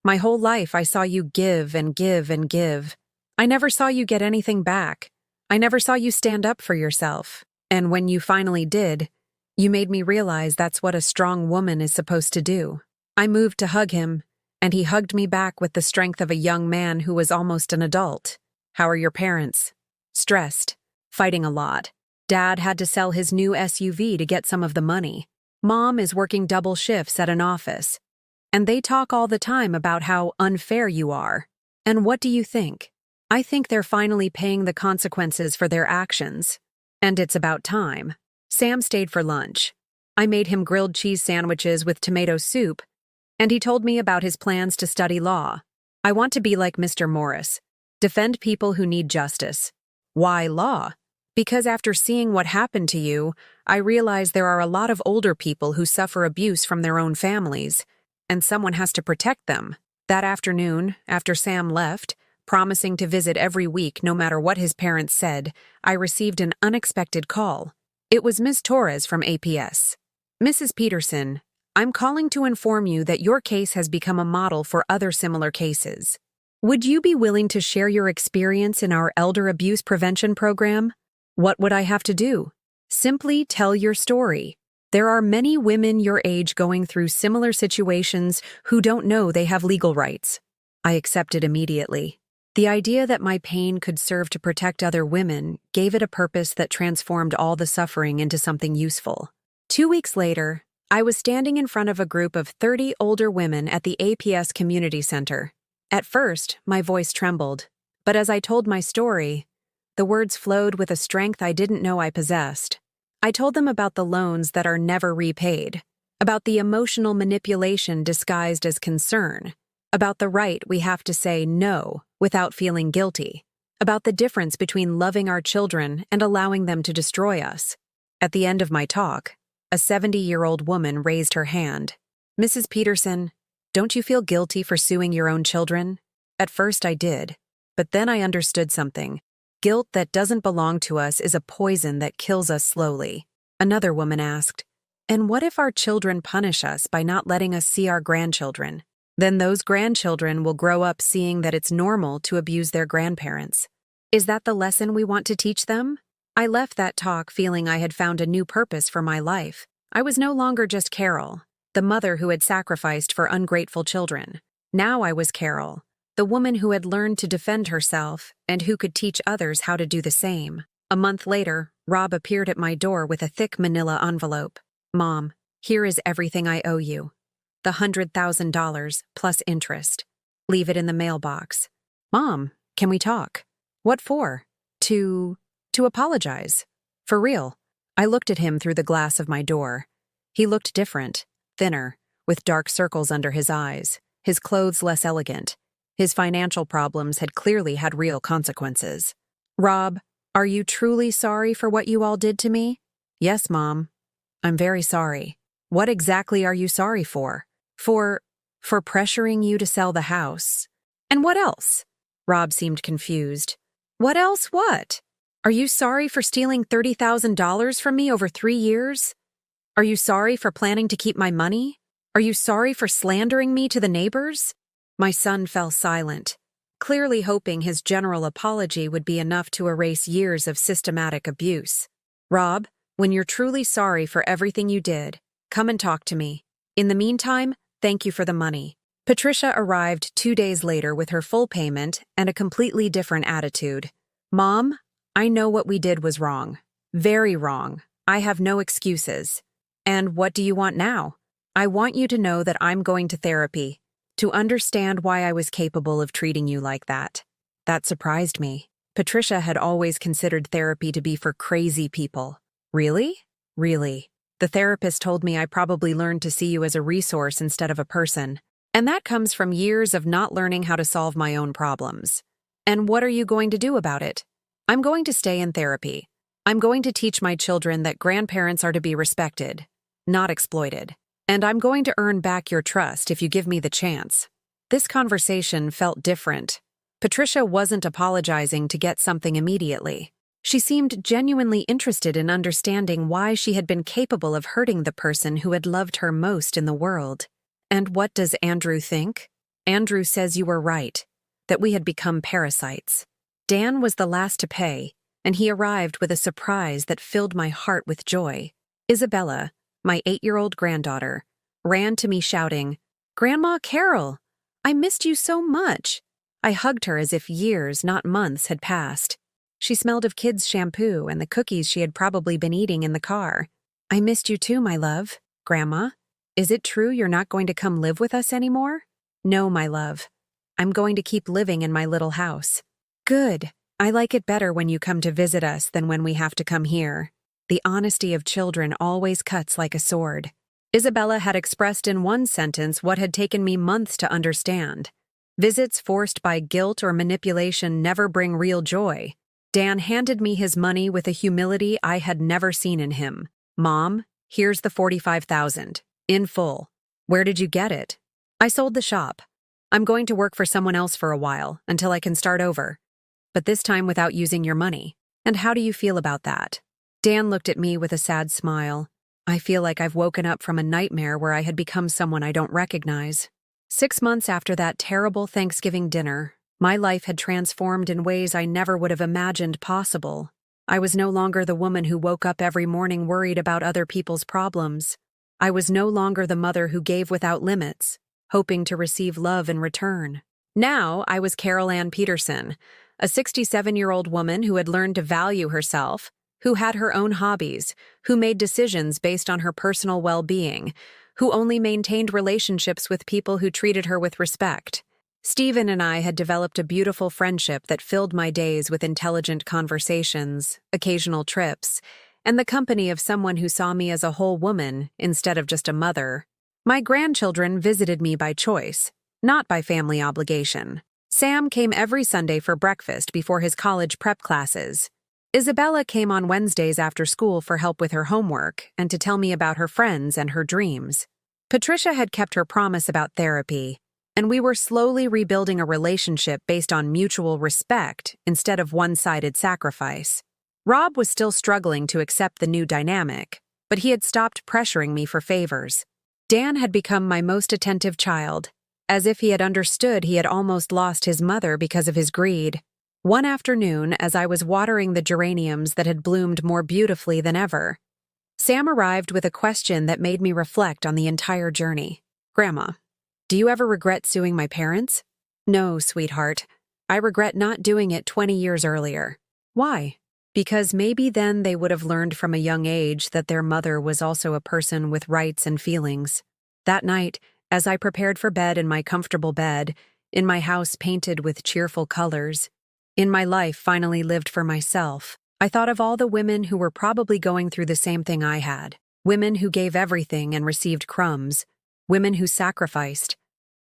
Speaker 1: my whole life I saw you give and give and give. I never saw you get anything back. I never saw you stand up for yourself. And when you finally did, you made me realize that's what a strong woman is supposed to do." I moved to hug him, and he hugged me back with the strength of a young man who was almost an adult. "How are your parents?" "Stressed. Fighting a lot. Dad had to sell his new SUV to get some of the money. Mom is working double shifts at an office. And they talk all the time about how unfair you are. And what do you think? I think they're finally paying the consequences for their actions. And it's about time." Sam stayed for lunch. I made him grilled cheese sandwiches with tomato soup, and he told me about his plans to study law. "I want to be like Mr. Morris, defend people who need justice." "Why law?" "Because after seeing what happened to you, I realize there are a lot of older people who suffer abuse from their own families, and someone has to protect them." That afternoon, after Sam left, promising to visit every week no matter what his parents said, I received an unexpected call. It was Ms. Torres from APS. "Mrs. Peterson, I'm calling to inform you that your case has become a model for other similar cases. Would you be willing to share your experience in our elder abuse prevention program?" "What would I have to do?" "Simply tell your story. There are many women your age going through similar situations who don't know they have legal rights." I accepted immediately. The idea that my pain could serve to protect other women gave it a purpose that transformed all the suffering into something useful. 2 weeks later, I was standing in front of a group of 30 older women at the APS Community Center. At first, my voice trembled, but as I told my story, the words flowed with a strength I didn't know I possessed. I told them about the loans that are never repaid, about the emotional manipulation disguised as concern, about the right we have to say no without feeling guilty, about the difference between loving our children and allowing them to destroy us. At the end of my talk, a 70-year-old woman raised her hand. "Mrs. Peterson, don't you feel guilty for suing your own children?" At first I did, but then I understood something. Guilt that doesn't belong to us is a poison that kills us slowly. Another woman asked, "And what if our children punish us by not letting us see our grandchildren? Then those grandchildren will grow up seeing that it's normal to abuse their grandparents. Is that the lesson we want to teach them?" I left that talk feeling I had found a new purpose for my life. I was no longer just Carol, the mother who had sacrificed for ungrateful children. Now I was Carol, the woman who had learned to defend herself and who could teach others how to do the same. A month later, Rob appeared at my door with a thick manila envelope. "Mom, here is everything I owe you. The $100,000 plus interest. Leave it in the mailbox." "Mom, can we talk?" "What for?" To apologize. For real." I looked at him through the glass of my door. He looked different, thinner, with dark circles under his eyes, his clothes less elegant. His financial problems had clearly had real consequences. "Rob, are you truly sorry for what you all did to me?" "Yes, Mom. I'm very sorry." "What exactly are you sorry for?" For pressuring you to sell the house." "And what else?" Rob seemed confused. "What else what? Are you sorry for stealing $30,000 from me over 3 years? Are you sorry for planning to keep my money? Are you sorry for slandering me to the neighbors?" My son fell silent, clearly hoping his general apology would be enough to erase years of systematic abuse. "Rob, when you're truly sorry for everything you did, come and talk to me. In the meantime, thank you for the money." Patricia arrived 2 days later with her full payment and a completely different attitude. "Mom, I know what we did was wrong. Very wrong. I have no excuses. And what do you want now?" "I want you to know that I'm going to therapy, to understand why I was capable of treating you like that." That surprised me. Patricia had always considered therapy to be for crazy people. "Really?" "Really. The therapist told me I probably learned to see you as a resource instead of a person. And that comes from years of not learning how to solve my own problems." "And what are you going to do about it?" "I'm going to stay in therapy. I'm going to teach my children that grandparents are to be respected, not exploited. And I'm going to earn back your trust if you give me the chance." This conversation felt different. Patricia wasn't apologizing to get something immediately. She seemed genuinely interested in understanding why she had been capable of hurting the person who had loved her most in the world. "And what does Andrew think?" "Andrew says you were right, that we had become parasites." Dan was the last to pay, and he arrived with a surprise that filled my heart with joy. Isabella, my 8-year-old granddaughter, ran to me shouting, "Grandma Carol, I missed you so much." I hugged her as if years, not months, had passed. She smelled of kids' shampoo and the cookies she had probably been eating in the car. "I missed you too, my love." "Grandma, is it true you're not going to come live with us anymore?" "No, my love. I'm going to keep living in my little house." "Good. I like it better when you come to visit us than when we have to come here." The honesty of children always cuts like a sword. Isabella had expressed in one sentence what had taken me months to understand. Visits forced by guilt or manipulation never bring real joy. Dan handed me his money with a humility I had never seen in him. "Mom, here's the $45,000. In full." "Where did you get it?" "I sold the shop. I'm going to work for someone else for a while, until I can start over. But this time without using your money. And how do you feel about that?" Dan looked at me with a sad smile. "I feel like I've woken up from a nightmare where I had become someone I don't recognize." 6 months after that terrible Thanksgiving dinner, my life had transformed in ways I never would have imagined possible. I was no longer the woman who woke up every morning worried about other people's problems. I was no longer the mother who gave without limits, hoping to receive love in return. Now I was Carol Ann Peterson, a 67-year-old woman who had learned to value herself, who had her own hobbies, who made decisions based on her personal well-being, who only maintained relationships with people who treated her with respect. Stephen and I had developed a beautiful friendship that filled my days with intelligent conversations, occasional trips, and the company of someone who saw me as a whole woman instead of just a mother. My grandchildren visited me by choice, not by family obligation. Sam came every Sunday for breakfast before his college prep classes. Isabella came on Wednesdays after school for help with her homework and to tell me about her friends and her dreams. Patricia had kept her promise about therapy, and we were slowly rebuilding a relationship based on mutual respect instead of one-sided sacrifice. Rob was still struggling to accept the new dynamic, but he had stopped pressuring me for favors. Dan had become my most attentive child, as if he had understood he had almost lost his mother because of his greed. One afternoon, as I was watering the geraniums that had bloomed more beautifully than ever, Sam arrived with a question that made me reflect on the entire journey. "Grandma, do you ever regret suing my parents?" No, sweetheart. I regret not doing it 20 years earlier. Why? Because maybe then they would have learned from a young age that their mother was also a person with rights and feelings. That night, as I prepared for bed in my comfortable bed, in my house painted with cheerful colors, in my life finally lived for myself, I thought of all the women who were probably going through the same thing I had. Women who gave everything and received crumbs. Women who sacrificed,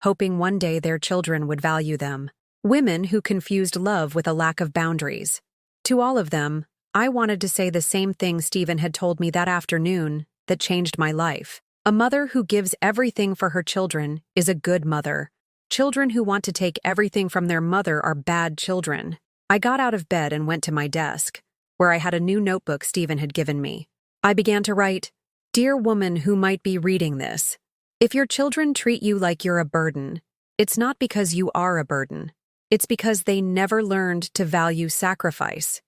Speaker 1: hoping one day their children would value them. Women who confused love with a lack of boundaries. To all of them, I wanted to say the same thing Stephen had told me that afternoon that changed my life. A mother who gives everything for her children is a good mother. Children who want to take everything from their mother are bad children. I got out of bed and went to my desk, where I had a new notebook Stephen had given me. I began to write, "Dear woman who might be reading this, if your children treat you like you're a burden, it's not because you are a burden. It's because they never learned to value sacrifice.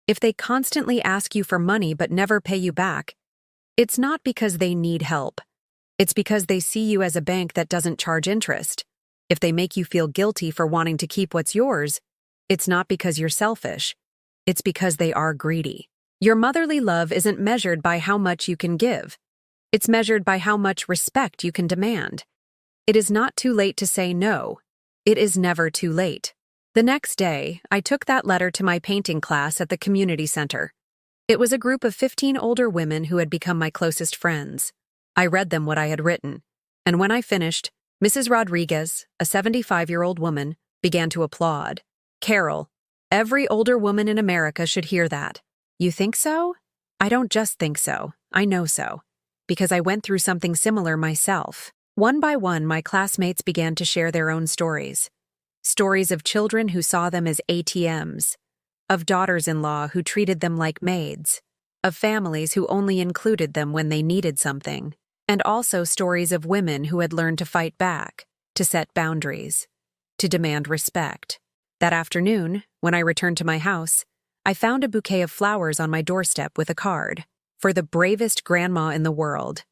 Speaker 1: If they constantly ask you for money but never pay you back, it's not because they need help. It's because they see you as a bank that doesn't charge interest. If they make you feel guilty for wanting to keep what's yours, it's not because you're selfish. It's because they are greedy. Your motherly love isn't measured by how much you can give. It's measured by how much respect you can demand. It is not too late to say no. It is never too late." The next day, I took that letter to my painting class at the community center. It was a group of 15 older women who had become my closest friends. I read them what I had written, and when I finished, Mrs. Rodriguez, a 75-year-old woman, began to applaud. "Carol, every older woman in America should hear that." "You think so?" "I don't just think so, I know so. Because I went through something similar myself." One by one, my classmates began to share their own stories. Stories of children who saw them as ATMs, of daughters-in-law who treated them like maids, of families who only included them when they needed something, and also stories of women who had learned to fight back, to set boundaries, to demand respect. That afternoon, when I returned to my house, I found a bouquet of flowers on my doorstep with a card. "For the bravest grandma in the world.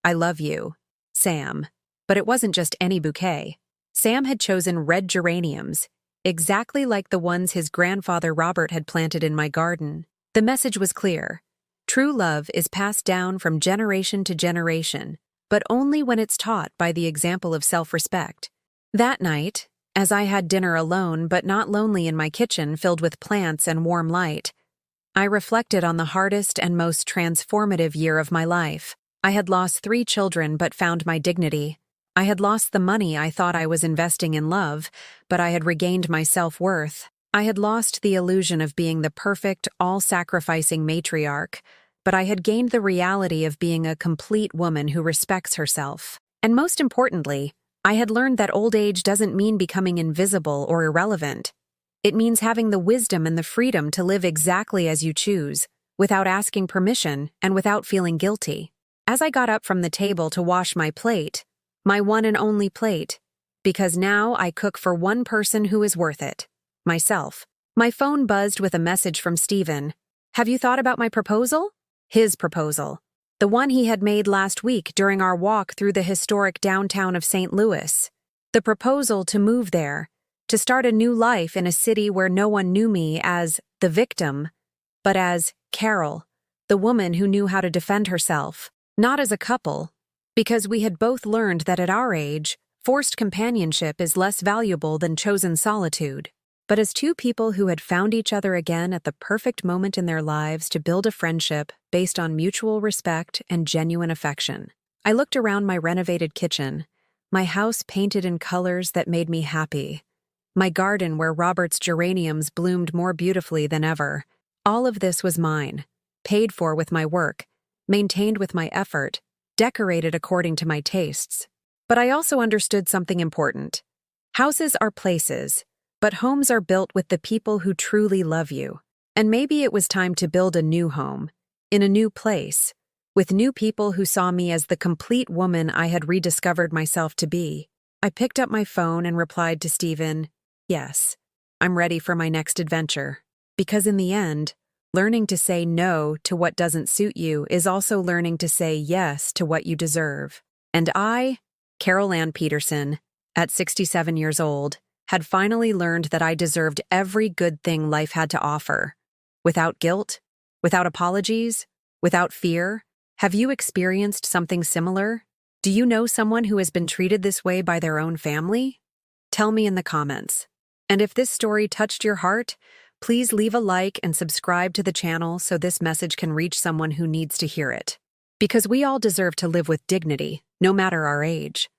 Speaker 1: I love you, Sam." But it wasn't just any bouquet. Sam had chosen red geraniums, exactly like the ones his grandfather Robert had planted in my garden. The message was clear. True love is passed down from generation to generation, but only when it's taught by the example of self-respect. That night, as I had dinner alone but not lonely in my kitchen filled with plants and warm light, I reflected on the hardest and most transformative year of my life. I had lost 3 children but found my dignity. I had lost the money I thought I was investing in love, but I had regained my self-worth. I had lost the illusion of being the perfect, all-sacrificing matriarch, but I had gained the reality of being a complete woman who respects herself. And most importantly, I had learned that old age doesn't mean becoming invisible or irrelevant. It means having the wisdom and the freedom to live exactly as you choose, without asking permission and without feeling guilty. As I got up from the table to wash my plate, my one and only plate, because now I cook for one person who is worth it, myself. My phone buzzed with a message from Stephen. "Have you thought about my proposal?" His proposal. The one he had made last week during our walk through the historic downtown of St. Louis. The proposal to move there, to start a new life in a city where no one knew me as the victim, but as Carol, the woman who knew how to defend herself. Not as a couple, because we had both learned that at our age, forced companionship is less valuable than chosen solitude, but as 2 people who had found each other again at the perfect moment in their lives to build a friendship based on mutual respect and genuine affection. I looked around my renovated kitchen, my house painted in colors that made me happy, my garden where Robert's geraniums bloomed more beautifully than ever. All of this was mine, paid for with my work, maintained with my effort, decorated according to my tastes. But I also understood something important. Houses are places, but homes are built with the people who truly love you. And maybe it was time to build a new home, in a new place, with new people who saw me as the complete woman I had rediscovered myself to be. I picked up my phone and replied to Stephen, "Yes, I'm ready for my next adventure." Because in the end, learning to say no to what doesn't suit you is also learning to say yes to what you deserve. And I, Carol Ann Peterson, at 67 years old, had finally learned that I deserved every good thing life had to offer. Without guilt, without apologies, without fear. Have you experienced something similar? Do you know someone who has been treated this way by their own family? Tell me in the comments. And if this story touched your heart, please leave a like and subscribe to the channel so this message can reach someone who needs to hear it. Because we all deserve to live with dignity, no matter our age.